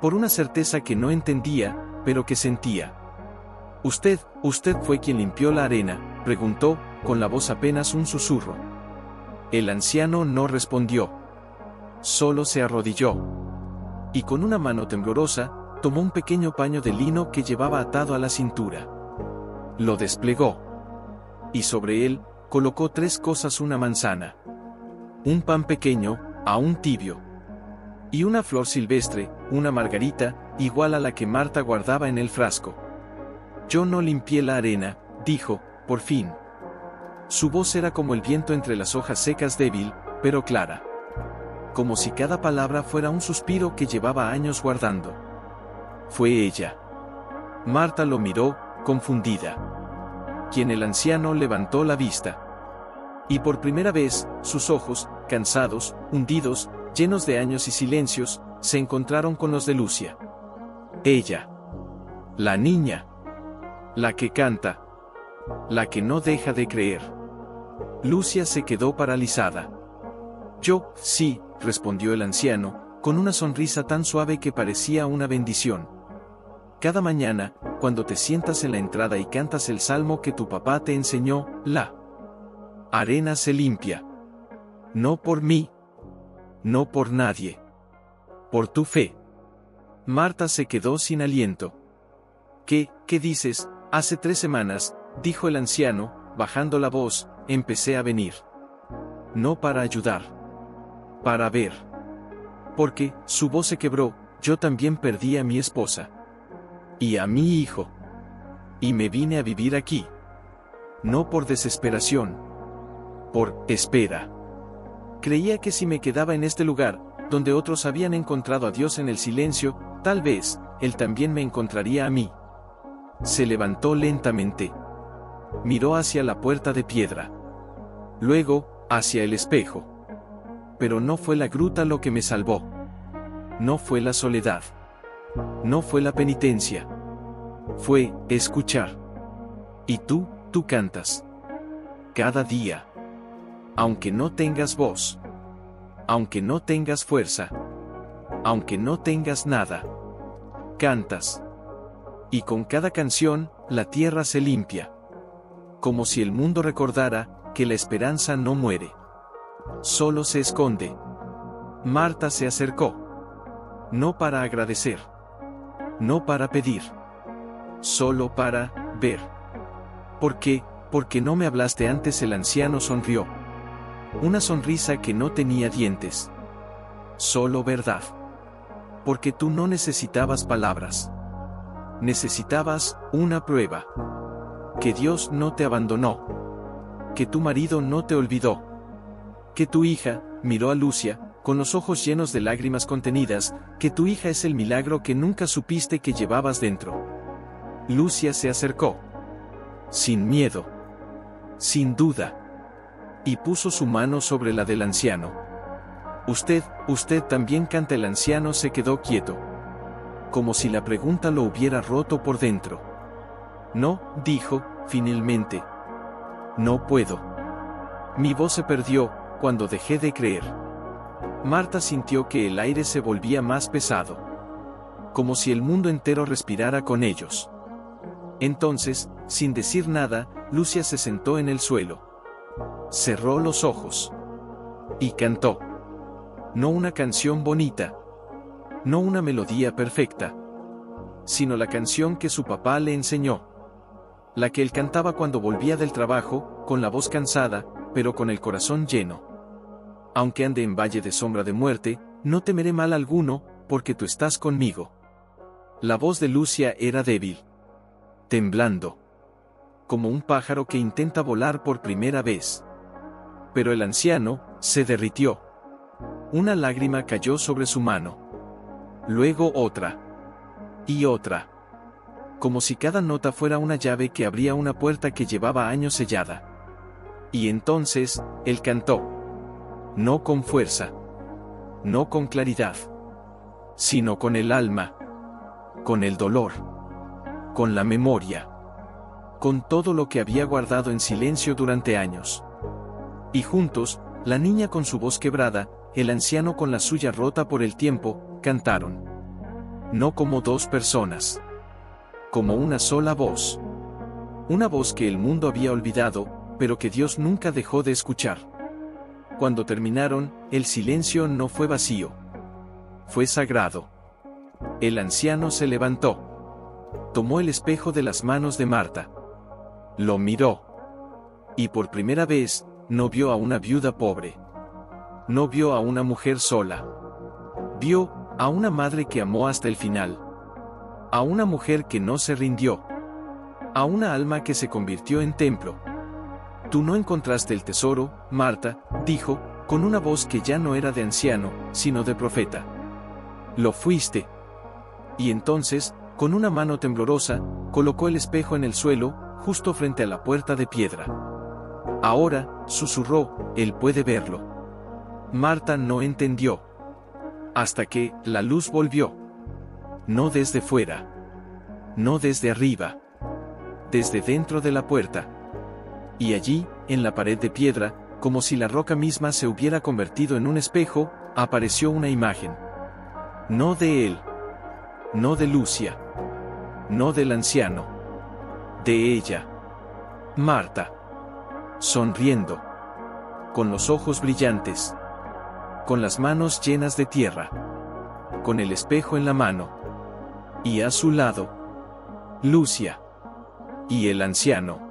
Por una certeza que no entendía, pero que sentía. ¿Usted fue quien limpió la arena?, preguntó, con la voz apenas un susurro. El anciano no respondió. Solo se arrodilló. Y con una mano temblorosa, tomó un pequeño paño de lino que llevaba atado a la cintura. Lo desplegó. Y sobre él, colocó 3 cosas: una manzana. Un pan pequeño, aún tibio. Y una flor silvestre, una margarita, igual a la que Marta guardaba en el frasco. Yo no limpié la arena, dijo, por fin. Su voz era como el viento entre las hojas secas, débil, pero clara. Como si cada palabra fuera un suspiro que llevaba años guardando. Fue ella. Marta lo miró, confundida. Quien el anciano levantó la vista. Y por primera vez, sus ojos, cansados, hundidos, llenos de años y silencios, se encontraron con los de Lucia. Ella. La niña. La que canta. La que no deja de creer. Lucia se quedó paralizada. Yo, sí, respondió el anciano, con una sonrisa tan suave que parecía una bendición. Cada mañana, cuando te sientas en la entrada y cantas el salmo que tu papá te enseñó, la arena se limpia. No por mí. No por nadie. Por tu fe. Marta se quedó sin aliento. ¿Qué dices? Hace 3 semanas, dijo el anciano, bajando la voz, empecé a venir. No para ayudar. Para ver. Porque, su voz se quebró, yo también perdí a mi esposa. Y a mi hijo. Y me vine a vivir aquí. No por desesperación. Por espera. Creía que si me quedaba en este lugar, donde otros habían encontrado a Dios en el silencio, tal vez, Él también me encontraría a mí. Se levantó lentamente. Miró hacia la puerta de piedra. Luego, hacia el espejo. Pero no fue la gruta lo que me salvó. No fue la soledad. No fue la penitencia. Fue escuchar. Y tú cantas. Cada día. Aunque no tengas voz. Aunque no tengas fuerza. Aunque no tengas nada. Cantas. Y con cada canción, la tierra se limpia. Como si el mundo recordara que la esperanza no muere. Solo se esconde. Marta se acercó. No para agradecer. No para pedir. Solo para ver. ¿Por qué? Porque no me hablaste antes. El anciano sonrió. Una sonrisa que no tenía dientes. Solo verdad. Porque tú no necesitabas palabras. Necesitabas una prueba. Que Dios no te abandonó. Que tu marido no te olvidó. Que tu hija, miró a Lucia, con los ojos llenos de lágrimas contenidas, que tu hija es el milagro que nunca supiste que llevabas dentro. Lucia se acercó. Sin miedo. Sin duda. Y puso su mano sobre la del anciano. Usted también canta. El anciano se quedó quieto. Como si la pregunta lo hubiera roto por dentro. No, dijo, finalmente. No puedo. Mi voz se perdió, cuando dejé de creer. Marta sintió que el aire se volvía más pesado. Como si el mundo entero respirara con ellos. Entonces, sin decir nada, Lucia se sentó en el suelo. Cerró los ojos. Y cantó. No una canción bonita. No una melodía perfecta. Sino la canción que su papá le enseñó. La que él cantaba cuando volvía del trabajo, con la voz cansada, pero con el corazón lleno. Aunque ande en valle de sombra de muerte, no temeré mal alguno, porque tú estás conmigo. La voz de Lucia era débil. Temblando. Como un pájaro que intenta volar por primera vez. Pero el anciano se derritió. Una lágrima cayó sobre su mano. Luego otra. Y otra. Como si cada nota fuera una llave que abría una puerta que llevaba años sellada. Y entonces, él cantó. No con fuerza. No con claridad. Sino con el alma. Con el dolor. Con la memoria. Con todo lo que había guardado en silencio durante años. Y juntos, la niña con su voz quebrada, el anciano con la suya rota por el tiempo, cantaron. No como dos personas. Como una sola voz. Una voz que el mundo había olvidado, pero que Dios nunca dejó de escuchar. Cuando terminaron, el silencio no fue vacío. Fue sagrado. El anciano se levantó. Tomó el espejo de las manos de Marta. Lo miró. Y por primera vez, no vio a una viuda pobre. No vio a una mujer sola. Vio a una madre que amó hasta el final. A una mujer que no se rindió. A una alma que se convirtió en templo. Tú no encontraste el tesoro, Marta, dijo, con una voz que ya no era de anciano, sino de profeta. Lo fuiste. Y entonces, con una mano temblorosa, colocó el espejo en el suelo, justo frente a la puerta de piedra. Ahora, susurró, él puede verlo. Marta no entendió. Hasta que, la luz volvió. No desde fuera. No desde arriba. Desde dentro de la puerta. Y allí, en la pared de piedra, como si la roca misma se hubiera convertido en un espejo, apareció una imagen. No de él. No de Lucia. No del anciano. De ella. Marta. Sonriendo. Con los ojos brillantes. Con las manos llenas de tierra. Con el espejo en la mano. Y a su lado. Lucia. Y el anciano.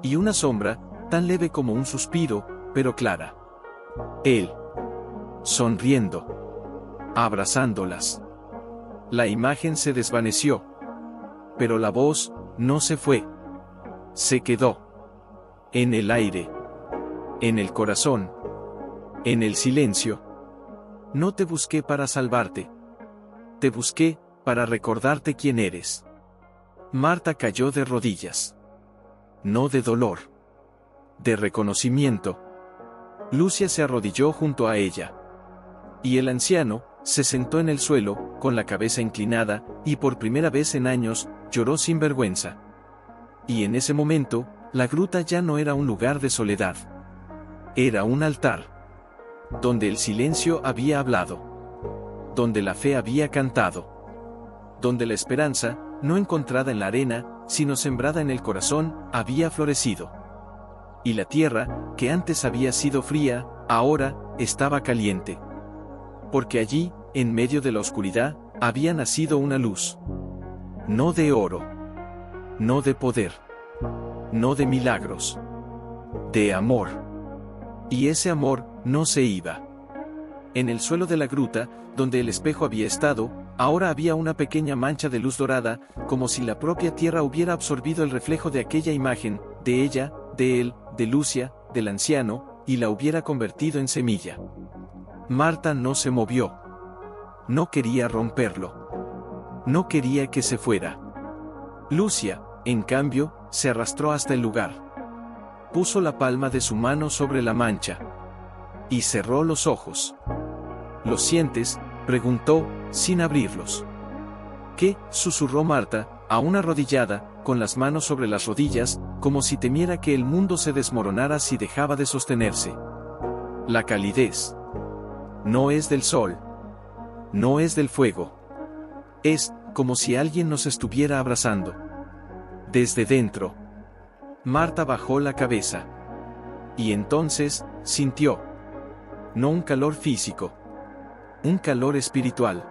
Y una sombra, tan leve como un suspiro, pero clara. Él. Sonriendo. Abrazándolas. La imagen se desvaneció. Pero la voz, no se fue. Se quedó. En el aire. En el corazón. En el silencio. No te busqué para salvarte. Te busqué, para recordarte quién eres. Marta cayó de rodillas. No de dolor. De reconocimiento. Lucia se arrodilló junto a ella. Y el anciano, se sentó en el suelo, con la cabeza inclinada, y por primera vez en años, lloró sin vergüenza. Y en ese momento, la gruta ya no era un lugar de soledad. Era un altar. Donde el silencio había hablado. Donde la fe había cantado. Donde la esperanza, no encontrada en la arena, sino sembrada en el corazón, había florecido. Y la tierra, que antes había sido fría, ahora estaba caliente. Porque allí, en medio de la oscuridad, había nacido una luz. No de oro. No de poder. No de milagros. De amor. Y ese amor no se iba. En el suelo de la gruta, donde el espejo había estado, ahora había una pequeña mancha de luz dorada, como si la propia tierra hubiera absorbido el reflejo de aquella imagen, de ella, de él, de Lucia, del anciano, y la hubiera convertido en semilla. Marta no se movió. No quería romperlo. No quería que se fuera. Lucia, en cambio, se arrastró hasta el lugar. Puso la palma de su mano sobre la mancha. Y cerró los ojos. ¿Lo sientes?, preguntó, sin abrirlos. ¿Qué?, susurró Marta, aún arrodillada, con las manos sobre las rodillas, como si temiera que el mundo se desmoronara si dejaba de sostenerse. La calidez. No es del sol. No es del fuego. Es como si alguien nos estuviera abrazando. Desde dentro. Marta bajó la cabeza. Y entonces, sintió. No un calor físico. Un calor espiritual.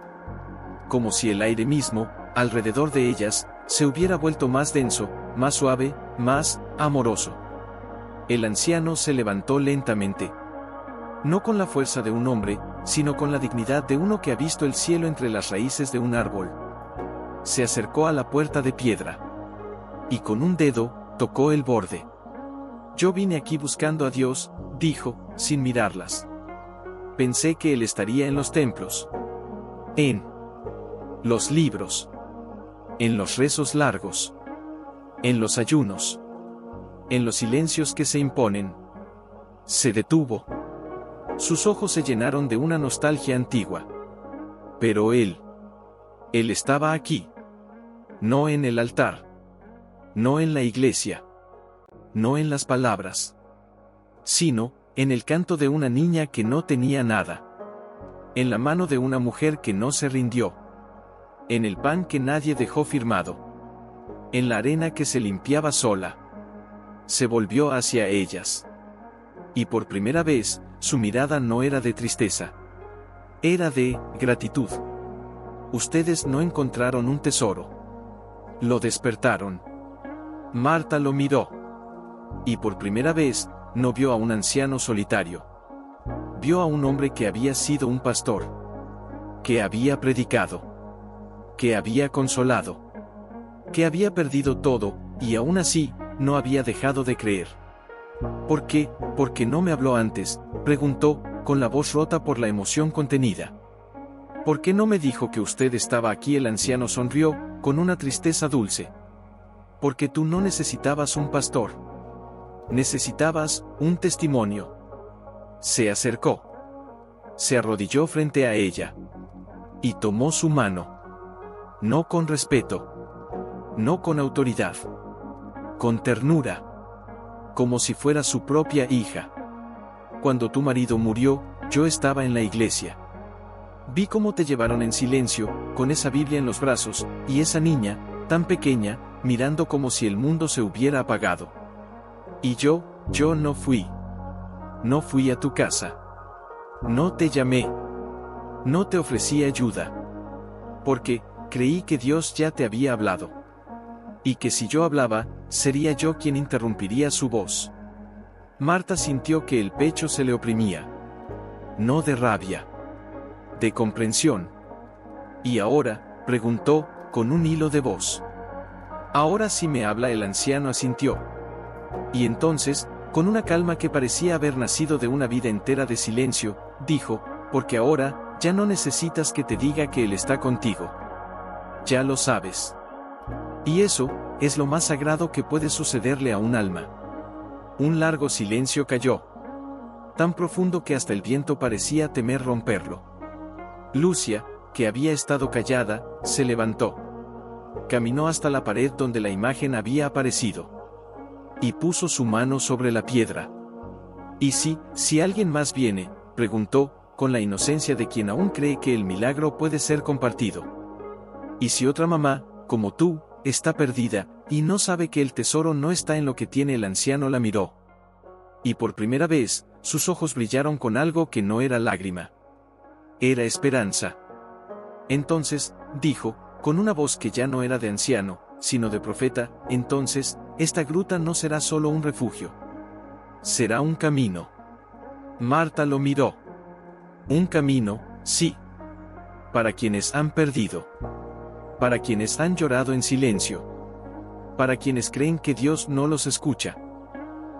Como si el aire mismo, alrededor de ellas, se hubiera vuelto más denso, más suave, más amoroso. El anciano se levantó lentamente. No con la fuerza de un hombre, sino con la dignidad de uno que ha visto el cielo entre las raíces de un árbol. Se acercó a la puerta de piedra. Y con un dedo, tocó el borde. Yo vine aquí buscando a Dios, dijo, sin mirarlas. Pensé que Él estaría en los templos. En los libros. En los rezos largos. En los ayunos. En los silencios que se imponen. Se detuvo. Sus ojos se llenaron de una nostalgia antigua. Pero Él estaba aquí. No en el altar. No en la iglesia. No en las palabras. Sino, en el canto de una niña que no tenía nada. En la mano de una mujer que no se rindió. En el pan que nadie dejó firmado. En la arena que se limpiaba sola. Se volvió hacia ellas. Y por primera vez, su mirada no era de tristeza. Era de gratitud. Ustedes no encontraron un tesoro. Lo despertaron. Marta lo miró. Y por primera vez, no vio a un anciano solitario. Vio a un hombre que había sido un pastor. Que había predicado. Que había consolado. Que había perdido todo, y aún así, no había dejado de creer. ¿Por qué? ¿Por qué no me habló antes?, preguntó, con la voz rota por la emoción contenida. ¿Por qué no me dijo que usted estaba aquí? El anciano sonrió, con una tristeza dulce. Porque tú no necesitabas un pastor. Necesitabas un testimonio. Se acercó. Se arrodilló frente a ella. Y tomó su mano. No con respeto. No con autoridad. Con ternura. Como si fuera su propia hija. Cuando tu marido murió, yo estaba en la iglesia. Vi cómo te llevaron en silencio, con esa Biblia en los brazos, y esa niña, tan pequeña, mirando como si el mundo se hubiera apagado. Y yo no fui. No fui a tu casa. No te llamé. No te ofrecí ayuda. Porque creí que Dios ya te había hablado. Y que si yo hablaba, sería yo quien interrumpiría su voz. Marta sintió que el pecho se le oprimía. No de rabia. De comprensión. Y ahora, preguntó, con un hilo de voz. Ahora sí me habla. El anciano asintió. Y entonces, con una calma que parecía haber nacido de una vida entera de silencio, dijo, porque ahora, ya no necesitas que te diga que Él está contigo. Ya lo sabes. Y eso, es lo más sagrado que puede sucederle a un alma. Un largo silencio cayó. Tan profundo que hasta el viento parecía temer romperlo. Lucia, que había estado callada, se levantó. Caminó hasta la pared donde la imagen había aparecido. Y puso su mano sobre la piedra. ¿Y si alguien más viene?, preguntó, con la inocencia de quien aún cree que el milagro puede ser compartido. ¿Y si otra mamá, como tú, está perdida, y no sabe que el tesoro no está en lo que tiene. El anciano la miró. Y por primera vez, sus ojos brillaron con algo que no era lágrima. Era esperanza. Entonces, dijo, con una voz que ya no era de anciano, sino de profeta, entonces, esta gruta no será solo un refugio. Será un camino. Marta lo miró. Un camino, sí. Para quienes han perdido. Para quienes han llorado en silencio. Para quienes creen que Dios no los escucha.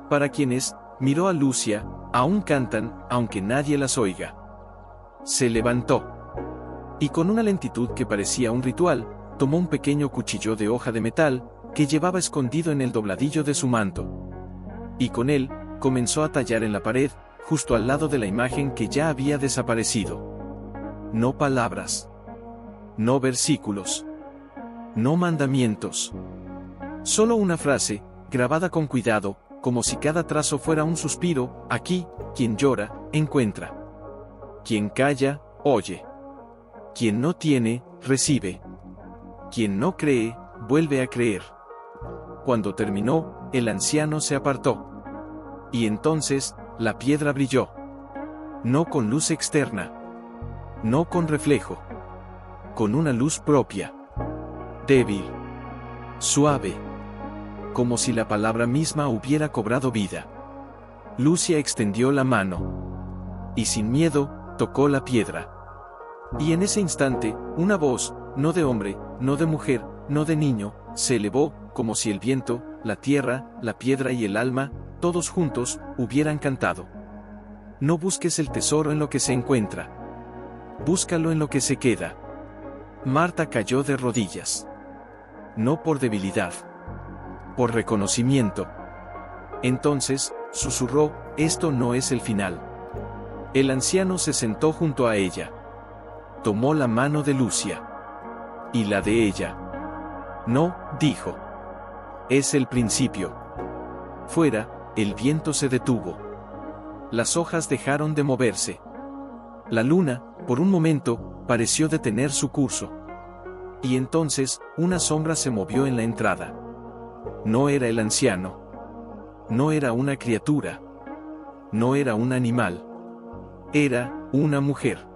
Para quienes, miró a Lucia, aún cantan, aunque nadie las oiga. Se levantó. Y con una lentitud que parecía un ritual, tomó un pequeño cuchillo de hoja de metal, que llevaba escondido en el dobladillo de su manto. Y con él, comenzó a tallar en la pared, justo al lado de la imagen que ya había desaparecido. No palabras. No versículos. No mandamientos. Solo una frase, grabada con cuidado, como si cada trazo fuera un suspiro: aquí, quien llora, encuentra. Quien calla, oye. Quien no tiene, recibe. Quien no cree, vuelve a creer. Cuando terminó, el anciano se apartó. Y entonces, la piedra brilló. No con luz externa. No con reflejo. Con una luz propia. Débil. Suave. Como si la palabra misma hubiera cobrado vida. Lucia extendió la mano. Y sin miedo, tocó la piedra. Y en ese instante, una voz, no de hombre, no de mujer, no de niño, se elevó, como si el viento, la tierra, la piedra y el alma, todos juntos, hubieran cantado. No busques el tesoro en lo que se encuentra. Búscalo en lo que se queda. Marta cayó de rodillas. No por debilidad. Por reconocimiento. Entonces, susurró: esto no es el final. El anciano se sentó junto a ella. Tomó la mano de Lucia. Y la de ella. No, dijo. Es el principio. Fuera, el viento se detuvo. Las hojas dejaron de moverse. La luna, por un momento, pareció detener su curso. Y entonces, una sombra se movió en la entrada. No era el anciano. No era una criatura. No era un animal. Era una mujer.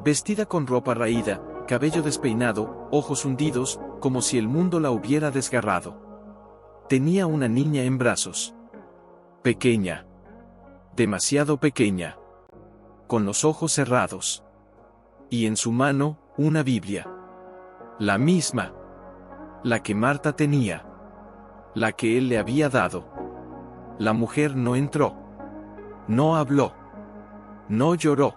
Vestida con ropa raída, cabello despeinado, ojos hundidos, como si el mundo la hubiera desgarrado. Tenía una niña en brazos. Pequeña. Demasiado pequeña. Con los ojos cerrados. Y en su mano, una Biblia. La misma. La que Marta tenía. La que él le había dado. La mujer no entró. No habló. No lloró.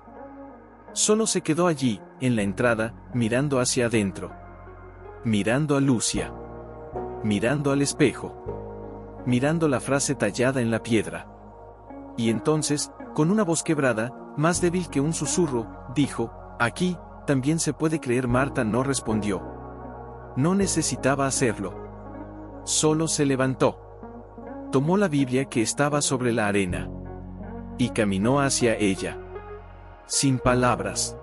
Solo se quedó allí, en la entrada, mirando hacia adentro. Mirando a Lucia. Mirando al espejo. Mirando la frase tallada en la piedra. Y entonces, con una voz quebrada, más débil que un susurro, dijo: aquí, también se puede creer. Marta no respondió. No necesitaba hacerlo. Solo se levantó. Tomó la Biblia que estaba sobre la arena. Y caminó hacia ella. Sin palabras.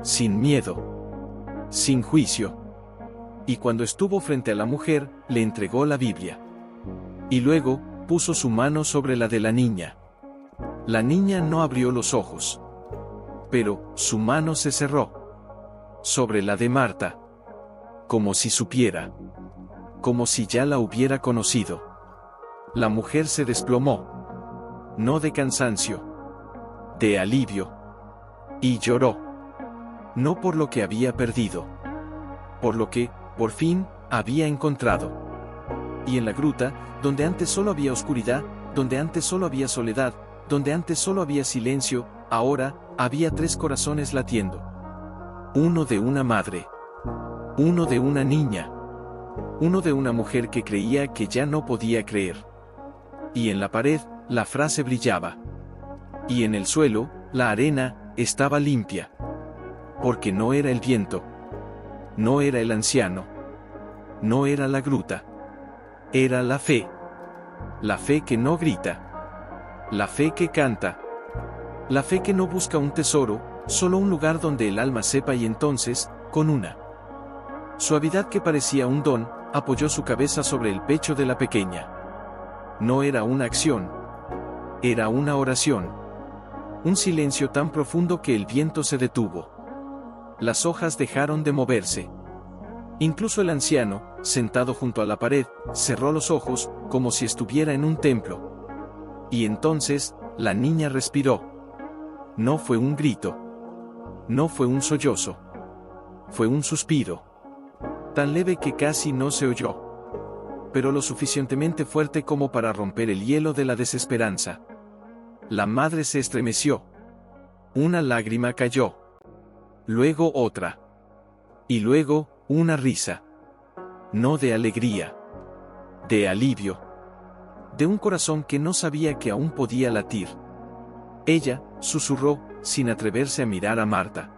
Sin miedo. Sin juicio. Y cuando estuvo frente a la mujer, le entregó la Biblia. Y luego, puso su mano sobre la de la niña. La niña no abrió los ojos. Pero, su mano se cerró. Sobre la de Marta. Como si supiera. Como si ya la hubiera conocido. La mujer se desplomó. No de cansancio. De alivio. Y lloró. No por lo que había perdido. Por lo que, por fin, había encontrado. Y en la gruta, donde antes solo había oscuridad, donde antes solo había soledad, donde antes solo había silencio, ahora, había 3 corazones latiendo. Uno de una madre. Uno de una niña. Uno de una mujer que creía que ya no podía creer. Y en la pared, la frase brillaba. Y en el suelo, la arena, estaba limpia. Porque no era el viento. No era el anciano. No era la gruta. Era la fe. La fe que no grita. La fe que canta. La fe que no busca un tesoro, solo un lugar donde el alma sepa. Y entonces, con una Suavidad que parecía un don, apoyó su cabeza sobre el pecho de la pequeña. No era una acción. Era una oración. Un silencio tan profundo que el viento se detuvo. Las hojas dejaron de moverse. Incluso el anciano, sentado junto a la pared, cerró los ojos, como si estuviera en un templo. Y entonces, la niña respiró. No fue un grito. No fue un sollozo. Fue un suspiro. Tan leve que casi no se oyó. Pero lo suficientemente fuerte como para romper el hielo de la desesperanza. La madre se estremeció. Una lágrima cayó. Luego otra. Y luego, una risa. No de alegría. De alivio. De un corazón que no sabía que aún podía latir. Ella, susurró, sin atreverse a mirar a Marta.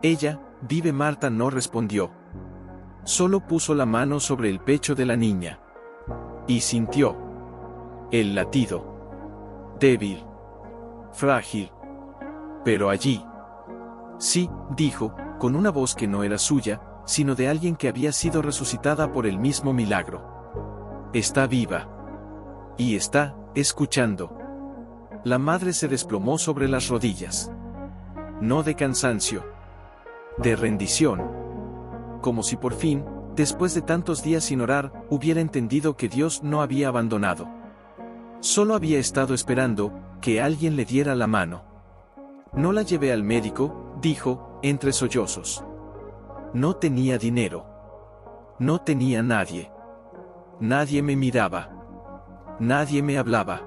Ella, vive. Marta no respondió. Solo puso la mano sobre el pecho de la niña. Y sintió. El latido. Débil. Frágil. Pero allí. Sí, dijo, con una voz que no era suya, sino de alguien que había sido resucitada por el mismo milagro. Está viva. Y está, escuchando. La madre se desplomó sobre las rodillas. No de cansancio. De rendición. Como si por fin, después de tantos días sin orar, hubiera entendido que Dios no había abandonado. Solo había estado esperando que alguien le diera la mano. No la llevé al médico, dijo, entre sollozos. No tenía dinero. No tenía nadie. Nadie me miraba. Nadie me hablaba.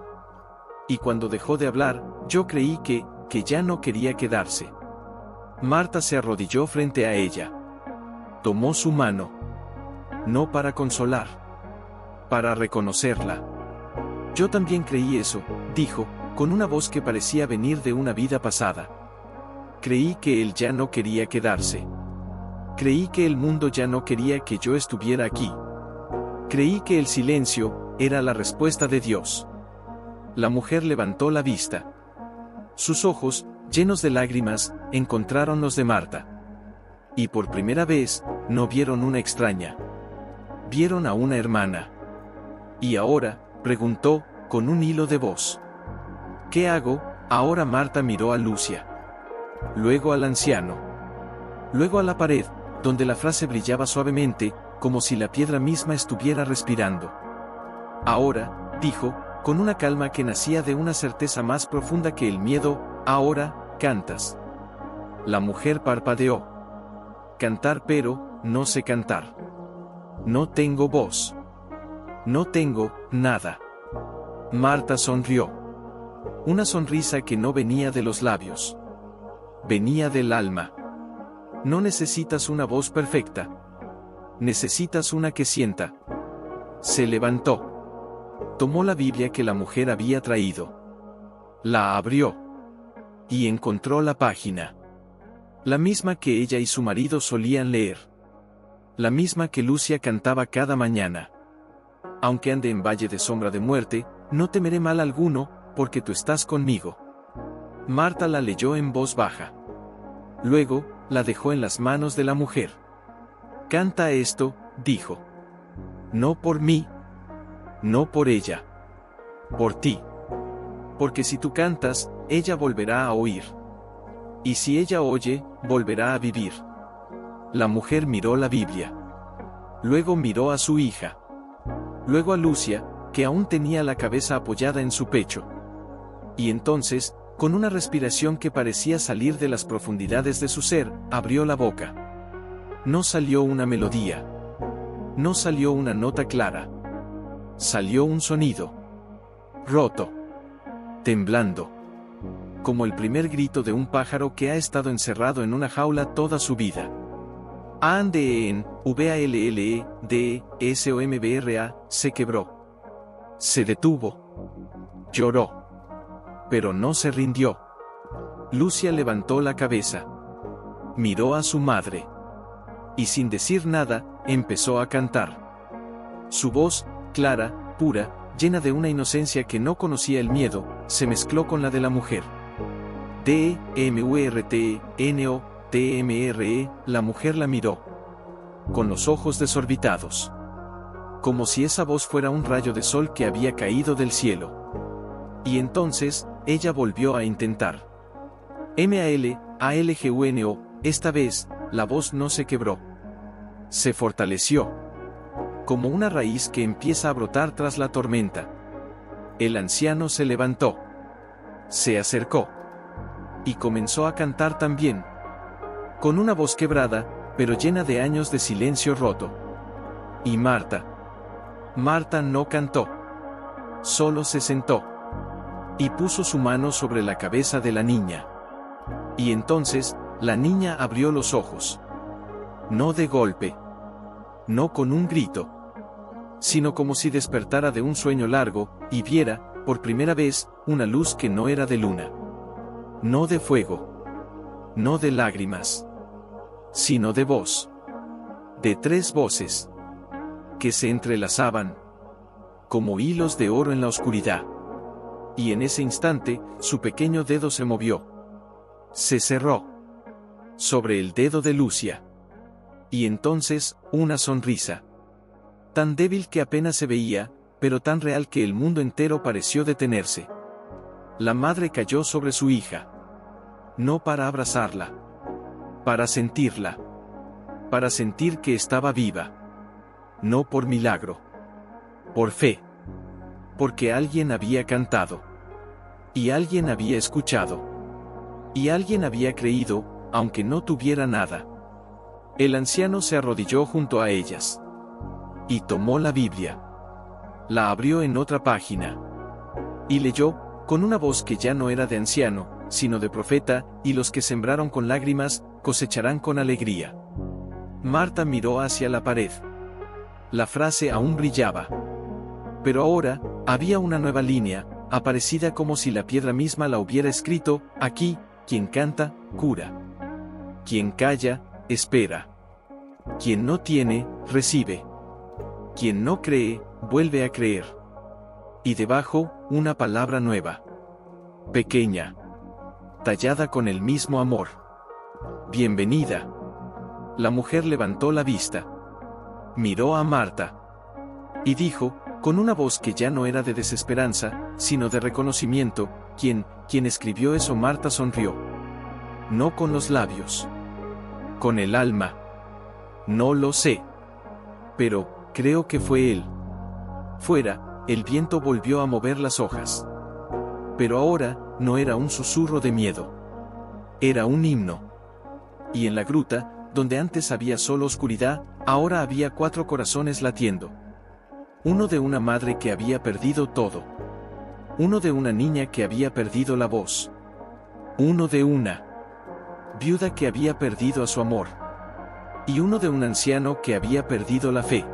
Y cuando dejó de hablar, yo creí que ya no quería quedarse. Marta se arrodilló frente a ella. Tomó su mano. No para consolar. Para reconocerla. Yo también creí eso, dijo, con una voz que parecía venir de una vida pasada. Creí que él ya no quería quedarse. Creí que el mundo ya no quería que yo estuviera aquí. Creí que el silencio era la respuesta de Dios. La mujer levantó la vista. Sus ojos, llenos de lágrimas, encontraron los de Marta. Y por primera vez, no vieron una extraña. Vieron a una hermana. Y ahora, preguntó, con un hilo de voz. ¿Qué hago? Ahora Marta miró a Lucia. Luego al anciano. Luego a la pared, donde la frase brillaba suavemente, como si la piedra misma estuviera respirando. Ahora, dijo, con una calma que nacía de una certeza más profunda que el miedo, ahora, cantas. La mujer parpadeó. Cantar, pero no sé cantar. No tengo voz. No tengo nada. Marta sonrió. Una sonrisa que no venía de los labios. Venía del alma. No necesitas una voz perfecta. Necesitas una que sienta. Se levantó. Tomó la Biblia que la mujer había traído. La abrió. Y encontró la página. La misma que ella y su marido solían leer. La misma que Lucia cantaba cada mañana. Aunque ande en valle de sombra de muerte, no temeré mal alguno, porque tú estás conmigo. Marta la leyó en voz baja. Luego, la dejó en las manos de la mujer. Canta esto, dijo. No por mí. No por ella. Por ti. Porque si tú cantas, ella volverá a oír. Y si ella oye, volverá a vivir. La mujer miró la Biblia. Luego miró a su hija. Luego a Lucia, que aún tenía la cabeza apoyada en su pecho. Y entonces, con una respiración que parecía salir de las profundidades de su ser, abrió la boca. No salió una melodía. No salió una nota clara. Salió un sonido. Roto. Temblando. Como el primer grito de un pájaro que ha estado encerrado en una jaula toda su vida. A-N-D-E-N, V-A-L-L-E-D-S-O-M-B-R-A, se quebró. Se detuvo. Lloró. Pero no se rindió. Lucia levantó la cabeza. Miró a su madre. Y sin decir nada, empezó a cantar. Su voz, clara, pura, llena de una inocencia que no conocía el miedo, se mezcló con la de la mujer. D-E-M-U-R-T-N-O-T-M-R-E, la mujer la miró. con los ojos desorbitados. Como si esa voz fuera un rayo de sol que había caído del cielo. Y entonces, ella volvió a intentar. MALGUNO, esta vez, la voz no se quebró. Se fortaleció. Como una raíz que empieza a brotar tras la tormenta. El anciano se levantó. Se acercó. Y comenzó a cantar también. Con una voz quebrada, pero llena de años de silencio roto. Y Marta no cantó. Solo se sentó. Y puso su mano sobre la cabeza de la niña. Y entonces, la niña abrió los ojos. No de golpe. No con un grito. Sino como si despertara de un sueño largo, y viera, por primera vez, una luz que no era de luna. No de fuego. No de lágrimas. Sino de voz. De 3 voces. Que se entrelazaban. Como hilos de oro en la oscuridad. Y en ese instante, su pequeño dedo se movió. Se cerró. Sobre el dedo de Lucia. Y entonces, una sonrisa. Tan débil que apenas se veía, pero tan real que el mundo entero pareció detenerse. La madre cayó sobre su hija. No para abrazarla. Para sentirla. Para sentir que estaba viva. No por milagro. Por fe. Porque alguien había cantado. Y alguien había escuchado. Y alguien había creído, aunque no tuviera nada. El anciano se arrodilló junto a ellas. Y tomó la Biblia. La abrió en otra página. Y leyó, con una voz que ya no era de anciano, sino de profeta, y los que sembraron con lágrimas, cosecharán con alegría. Marta miró hacia la pared. La frase aún brillaba. Pero ahora, había una nueva línea, aparecida como si la piedra misma la hubiera escrito: aquí, quien canta, cura. Quien calla, espera. Quien no tiene, recibe. Quien no cree, vuelve a creer. Y debajo, una palabra nueva. Pequeña. Tallada con el mismo amor. Bienvenida. La mujer levantó la vista. Miró a Marta. Y dijo, con una voz que ya no era de desesperanza, sino de reconocimiento: ¿Quién escribió eso? Marta sonrió. No con los labios. Con el alma. No lo sé. Pero, creo que fue él. Fuera, el viento volvió a mover las hojas. Pero ahora, no era un susurro de miedo. Era un himno. Y en la gruta, donde antes había solo oscuridad, ahora había 4 corazones latiendo. Uno de una madre que había perdido todo. Uno de una niña que había perdido la voz. Uno de una viuda que había perdido a su amor. Y uno de un anciano que había perdido la fe.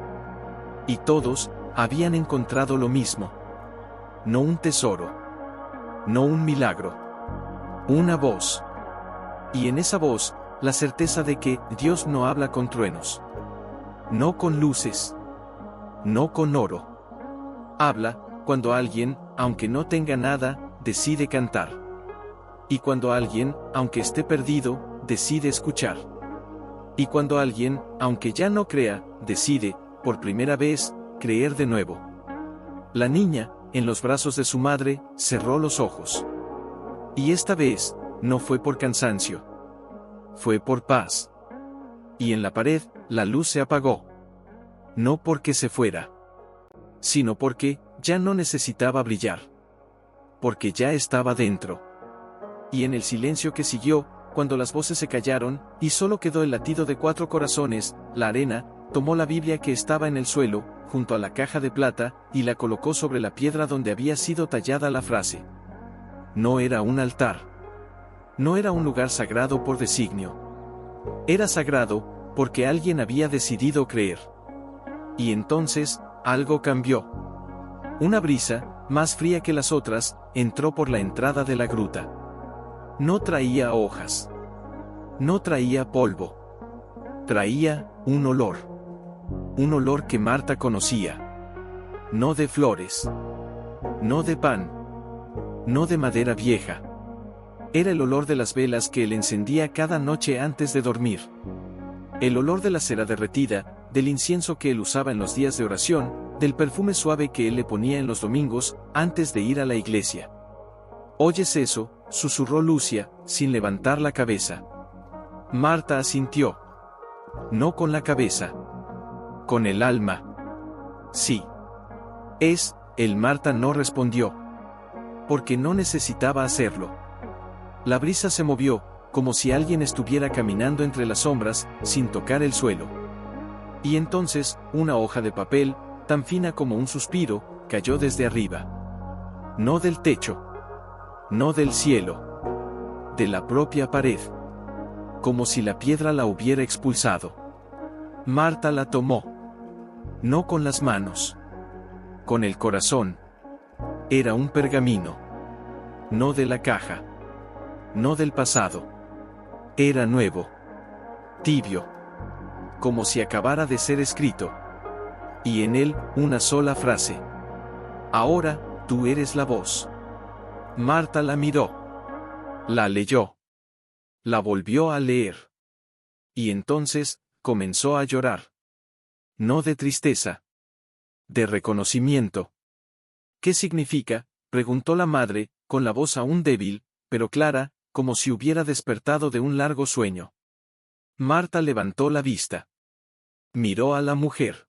Y todos habían encontrado lo mismo. No un tesoro. No un milagro. Una voz. Y en esa voz, la certeza de que Dios no habla con truenos. No con luces. No con oro. Habla, cuando alguien, aunque no tenga nada, decide cantar. Y cuando alguien, aunque esté perdido, decide escuchar. Y cuando alguien, aunque ya no crea, decide, por primera vez, creer de nuevo. La niña, en los brazos de su madre, cerró los ojos. Y esta vez, no fue por cansancio. Fue por paz. Y en la pared, la luz se apagó. No porque se fuera. Sino porque, ya no necesitaba brillar. Porque ya estaba dentro. Y en el silencio que siguió, cuando las voces se callaron, y solo quedó el latido de 4 corazones, la arena, tomó la Biblia que estaba en el suelo, junto a la caja de plata, y la colocó sobre la piedra donde había sido tallada la frase. No era un altar. No era un lugar sagrado por designio. Era sagrado, porque alguien había decidido creer. Y entonces, algo cambió. Una brisa, más fría que las otras, entró por la entrada de la gruta. No traía hojas. No traía polvo. Traía un olor. Un olor que Marta conocía. No de flores. No de pan. No de madera vieja. Era el olor de las velas que él encendía cada noche antes de dormir. El olor de la cera derretida, del incienso que él usaba en los días de oración, del perfume suave que él le ponía en los domingos, antes de ir a la iglesia. ¿Oyes eso?, susurró Lucia, sin levantar la cabeza. Marta asintió. No con la cabeza. Con el alma. Sí. Marta no respondió. Porque no necesitaba hacerlo. La brisa se movió, como si alguien estuviera caminando entre las sombras, sin tocar el suelo. Y entonces, una hoja de papel, tan fina como un suspiro, cayó desde arriba. No del techo. No del cielo. De la propia pared. Como si la piedra la hubiera expulsado. Marta la tomó. No con las manos. Con el corazón. Era un pergamino. No de la caja. No del pasado. Era nuevo. Tibio. Como si acabara de ser escrito. Y en él, una sola frase. Ahora, tú eres la voz. Marta la miró. La leyó. La volvió a leer. Y entonces, comenzó a llorar. No de tristeza. De reconocimiento. ¿Qué significa?, preguntó la madre, con la voz aún débil, pero clara, como si hubiera despertado de un largo sueño. Marta levantó la vista. Miró a la mujer.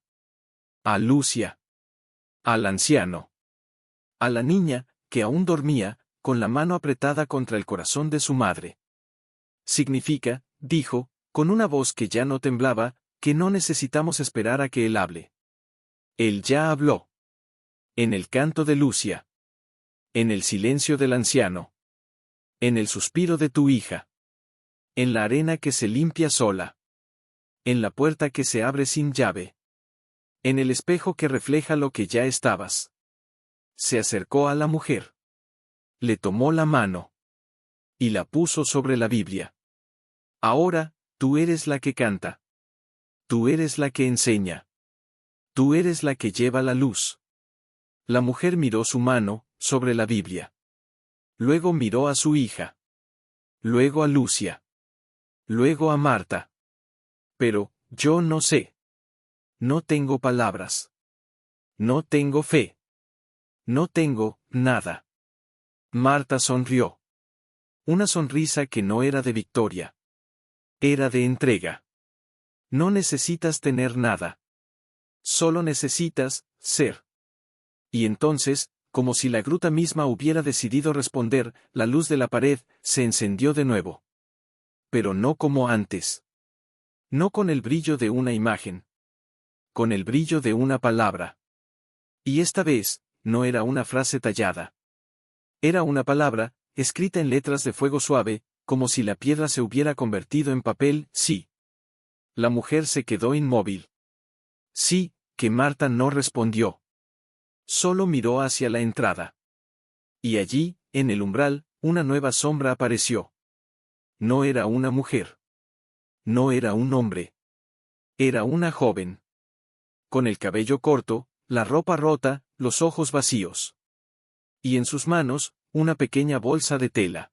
A Lucia. Al anciano. A la niña, que aún dormía, con la mano apretada contra el corazón de su madre. Significa, dijo, con una voz que ya no temblaba, que no necesitamos esperar a que él hable. Él ya habló. En el canto de Lucia. En el silencio del anciano. En el suspiro de tu hija. En la arena que se limpia sola. En la puerta que se abre sin llave. En el espejo que refleja lo que ya estabas. Se acercó a la mujer. Le tomó la mano. Y la puso sobre la Biblia. Ahora, tú eres la que canta. Tú eres la que enseña. Tú eres la que lleva la luz. La mujer miró su mano, sobre la Biblia. Luego miró a su hija. Luego a Lucia. Luego a Marta. Pero, yo no sé. No tengo palabras. No tengo fe. No tengo nada. Marta sonrió. Una sonrisa que no era de victoria. Era de entrega. No necesitas tener nada. Solo necesitas ser. Y entonces, como si la gruta misma hubiera decidido responder, la luz de la pared se encendió de nuevo. Pero no como antes. No con el brillo de una imagen. Con el brillo de una palabra. Y esta vez, no era una frase tallada. Era una palabra, escrita en letras de fuego suave, como si la piedra se hubiera convertido en papel, sí. La mujer se quedó inmóvil. Sí, que Marta no respondió. Solo miró hacia la entrada. Y allí, en el umbral, una nueva sombra apareció. No era una mujer. No era un hombre. Era una joven. Con el cabello corto, la ropa rota, los ojos vacíos. Y en sus manos, una pequeña bolsa de tela.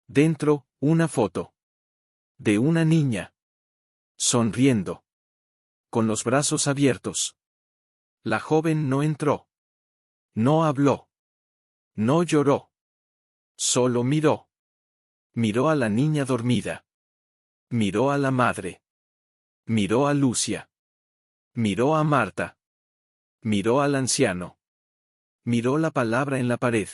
Dentro, una foto. De una niña. Sonriendo. Con los brazos abiertos. La joven no entró. No habló. No lloró. Solo miró. Miró a la niña dormida. Miró a la madre. Miró a Lucia. Miró a Marta. Miró al anciano. Miró la palabra en la pared.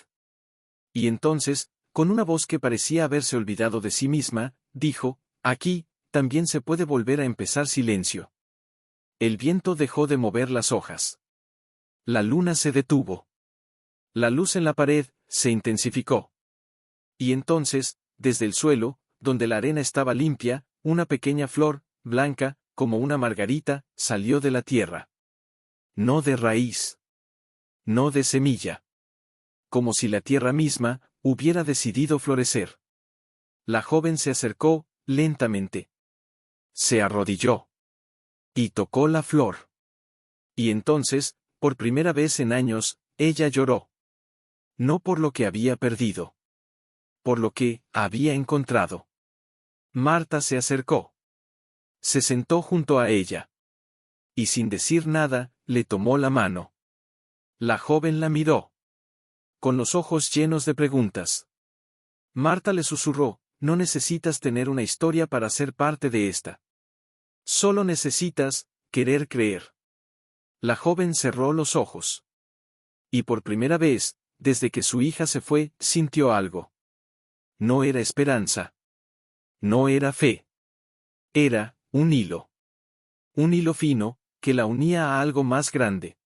Y entonces, con una voz que parecía haberse olvidado de sí misma, dijo, aquí, también se puede volver a empezar silencio. El viento dejó de mover las hojas. La luna se detuvo. La luz en la pared se intensificó. Y entonces, desde el suelo, donde la arena estaba limpia, una pequeña flor, blanca, como una margarita, salió de la tierra. No de raíz. No de semilla. Como si la tierra misma hubiera decidido florecer. La joven se acercó, lentamente. Se arrodilló. Y tocó la flor. Y entonces, por primera vez en años, ella lloró. No por lo que había perdido. Por lo que había encontrado. Marta se acercó. Se sentó junto a ella. Y sin decir nada, le tomó la mano. La joven la miró. Con los ojos llenos de preguntas. Marta le susurró, no necesitas tener una historia para ser parte de esta. Solo necesitas, querer creer. La joven cerró los ojos. Y por primera vez, desde que su hija se fue, sintió algo. No era esperanza. No era fe. Era, un hilo. Un hilo fino, que la unía a algo más grande.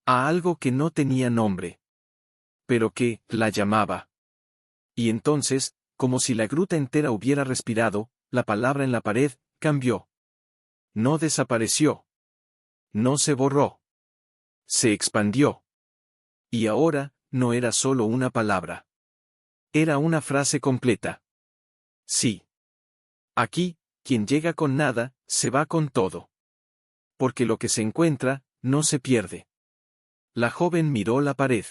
A algo que no tenía nombre. Pero que, la llamaba. Y entonces, como si la gruta entera hubiera respirado, la palabra en la pared, cambió. No desapareció. No se borró. Se expandió. Y ahora, no era solo una palabra. Era una frase completa. Sí. Aquí, quien llega con nada, se va con todo. Porque lo que se encuentra, no se pierde. La joven miró la pared.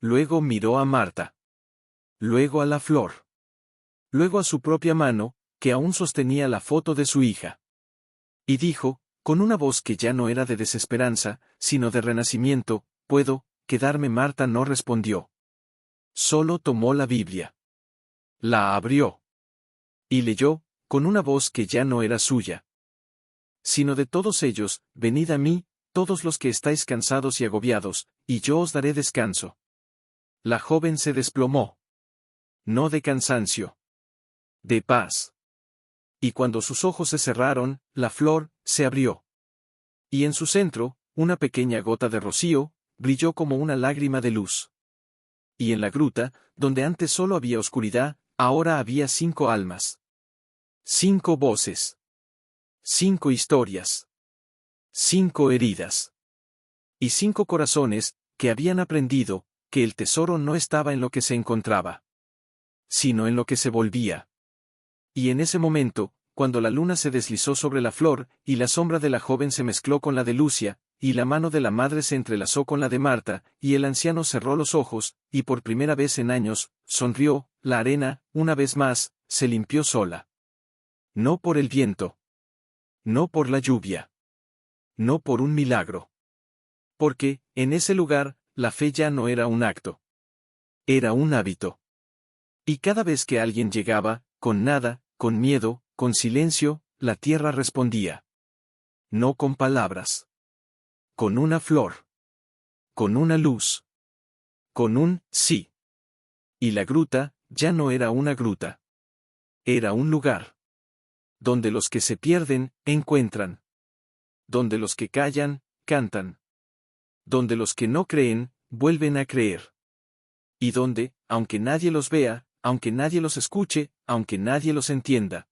Luego miró a Marta. Luego a la flor. Luego a su propia mano, que aún sostenía la foto de su hija. Y dijo, con una voz que ya no era de desesperanza, sino de renacimiento, ¿puedo quedarme? Marta no respondió. Solo tomó la Biblia. La abrió. Y leyó, con una voz que ya no era suya, sino de todos ellos, venid a mí, todos los que estáis cansados y agobiados, y yo os daré descanso. La joven se desplomó. No de cansancio. De paz. Y cuando sus ojos se cerraron, la flor se abrió. Y en su centro, una pequeña gota de rocío, brilló como una lágrima de luz. Y en la gruta, donde antes solo había oscuridad, ahora había 5 almas. 5 voces. 5 historias. 5 heridas. Y 5 corazones, que habían aprendido, que el tesoro no estaba en lo que se encontraba, sino en lo que se volvía. Y en ese momento, cuando la luna se deslizó sobre la flor, y la sombra de la joven se mezcló con la de Lucia, y la mano de la madre se entrelazó con la de Marta, y el anciano cerró los ojos, y por primera vez en años, sonrió, la arena, una vez más, se limpió sola. No por el viento. No por la lluvia. No por un milagro. Porque, en ese lugar, la fe ya no era un acto. Era un hábito. Y cada vez que alguien llegaba, con nada, con miedo, con silencio, la tierra respondía. No con palabras. Con una flor. Con una luz. Con un sí. Y la gruta, ya no era una gruta. Era un lugar. Donde los que se pierden, encuentran. Donde los que callan, cantan. Donde los que no creen, vuelven a creer. Y donde, aunque nadie los vea, aunque nadie los escuche, aunque nadie los entienda,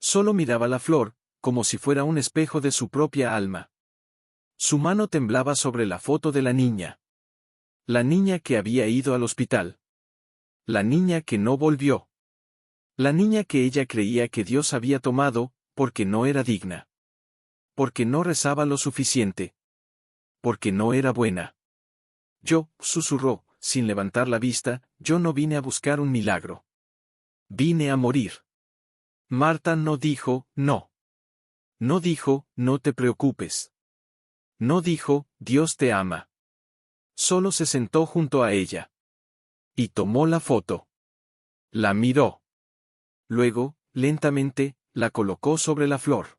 solo miraba la flor, como si fuera un espejo de su propia alma. Su mano temblaba sobre la foto de la niña. La niña que había ido al hospital. La niña que no volvió. La niña que ella creía que Dios había tomado, porque no era digna. Porque no rezaba lo suficiente. Porque no era buena. Yo, susurró, sin levantar la vista, yo no vine a buscar un milagro. Vine a morir. Marta no dijo, no. No dijo, no te preocupes. No dijo, Dios te ama. Solo se sentó junto a ella. Y tomó la foto. La miró. Luego, lentamente, la colocó sobre la flor.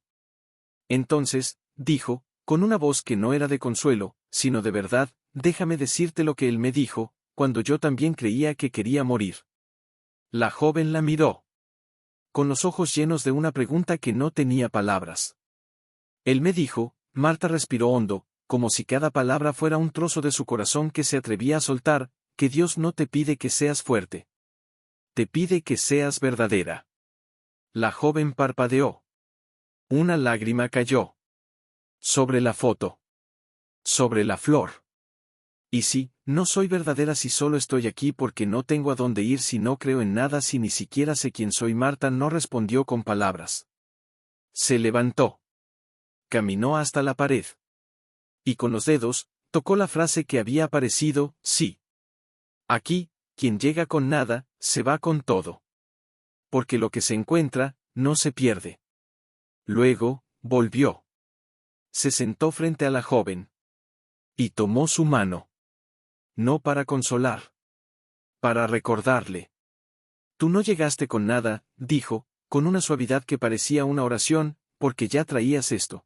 Entonces, dijo, con una voz que no era de consuelo, sino de verdad, déjame decirte lo que él me dijo, cuando yo también creía que quería morir. La joven la miró. Con los ojos llenos de una pregunta que no tenía palabras. Él me dijo, Marta respiró hondo, como si cada palabra fuera un trozo de su corazón que se atrevía a soltar, que Dios no te pide que seas fuerte. Te pide que seas verdadera. La joven parpadeó. Una lágrima cayó. Sobre la foto. Sobre la flor. Y sí, no soy verdadera si solo estoy aquí porque no tengo a dónde ir, si no creo en nada, si ni siquiera sé quién soy. Marta no respondió con palabras. Se levantó. Caminó hasta la pared. Y con los dedos, tocó la frase que había aparecido, sí. Aquí, quien llega con nada, se va con todo. Porque lo que se encuentra, no se pierde. Luego, volvió. Se sentó frente a la joven. Y tomó su mano. No para consolar. Para recordarle. Tú no llegaste con nada, dijo, con una suavidad que parecía una oración, porque ya traías esto.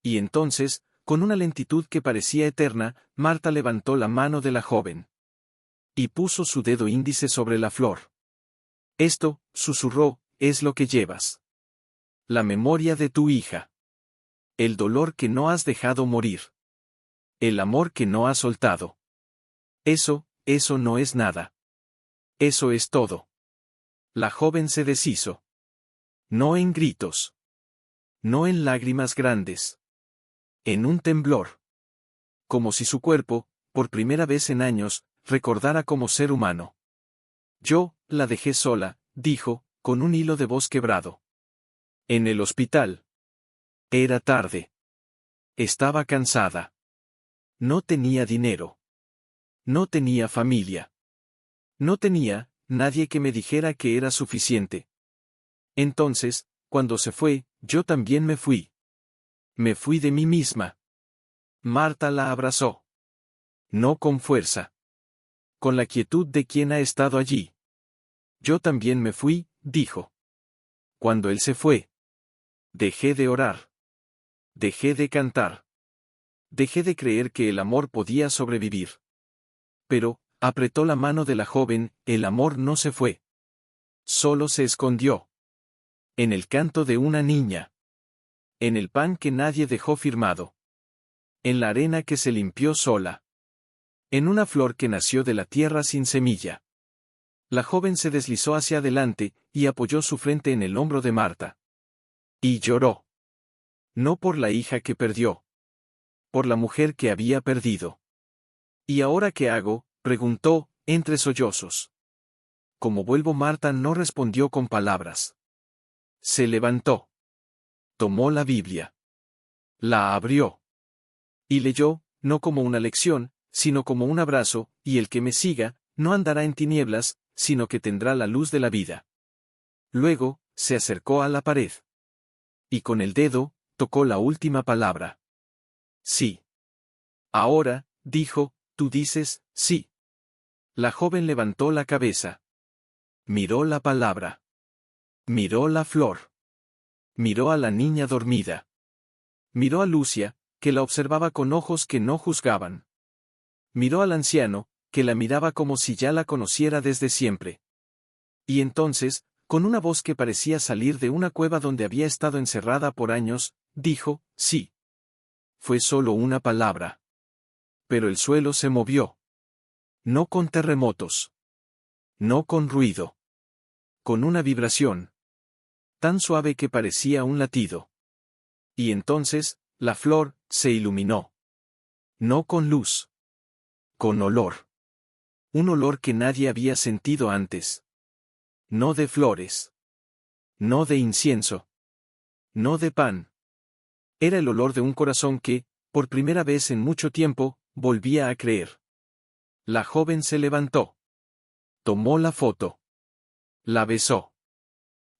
Y entonces, con una lentitud que parecía eterna, Marta levantó la mano de la joven. Y puso su dedo índice sobre la flor. Esto, susurró, es lo que llevas. La memoria de tu hija. El dolor que no has dejado morir. El amor que no has soltado. Eso no es nada. Eso es todo. La joven se deshizo. No en gritos. No en lágrimas grandes. En un temblor. Como si su cuerpo, por primera vez en años, recordara como ser humano. Yo, la dejé sola, dijo, con un hilo de voz quebrado. En el hospital. Era tarde. Estaba cansada. No tenía dinero. No tenía familia. No tenía nadie que me dijera que era suficiente. Entonces, cuando se fue, yo también me fui. Me fui de mí misma. Marta la abrazó. No con fuerza. Con la quietud de quien ha estado allí. Yo también me fui, dijo. Cuando él se fue. Dejé de orar. Dejé de cantar. Dejé de creer que el amor podía sobrevivir. Pero, apretó la mano de la joven, el amor no se fue. Solo se escondió. En el canto de una niña. En el pan que nadie dejó firmado. En la arena que se limpió sola. En una flor que nació de la tierra sin semilla. La joven se deslizó hacia adelante, y apoyó su frente en el hombro de Marta. Y lloró. No por la hija que perdió. Por la mujer que había perdido. ¿Y ahora qué hago?, preguntó, entre sollozos. Como vuelvo, Marta no respondió con palabras. Se levantó. Tomó la Biblia. La abrió. Y leyó, no como una lección, sino como un abrazo, y el que me siga, no andará en tinieblas, sino que tendrá la luz de la vida. Luego, se acercó a la pared. Y con el dedo, tocó la última palabra. Sí. Ahora, dijo, tú dices, sí. La joven levantó la cabeza. Miró la palabra. Miró la flor. Miró a la niña dormida. Miró a Lucia, que la observaba con ojos que no juzgaban. Miró al anciano, que la miraba como si ya la conociera desde siempre. Y entonces, con una voz que parecía salir de una cueva donde había estado encerrada por años, dijo, sí. Fue solo una palabra. Pero el suelo se movió. No con terremotos. No con ruido. Con una vibración. Tan suave que parecía un latido. Y entonces, la flor se iluminó. No con luz. Con olor. Un olor que nadie había sentido antes. No de flores. No de incienso. No de pan. Era el olor de un corazón que, por primera vez en mucho tiempo, volvía a creer. La joven se levantó. Tomó la foto. La besó.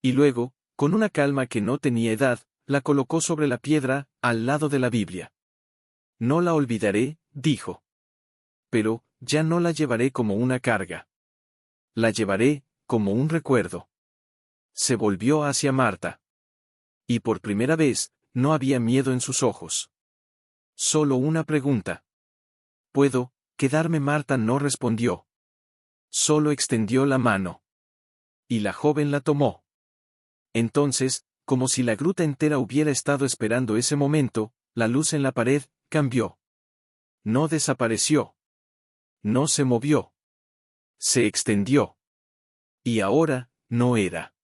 Y luego, con una calma que no tenía edad, la colocó sobre la piedra, al lado de la Biblia. No la olvidaré, dijo. Pero, ya no la llevaré como una carga. La llevaré, como un recuerdo. Se volvió hacia Marta. Y por primera vez, no había miedo en sus ojos. Solo una pregunta. ¿Puedo quedarme? Marta no respondió. Solo extendió la mano. Y la joven la tomó. Entonces, como si la gruta entera hubiera estado esperando ese momento, la luz en la pared cambió. No desapareció. No se movió. Se extendió. Y ahora, no era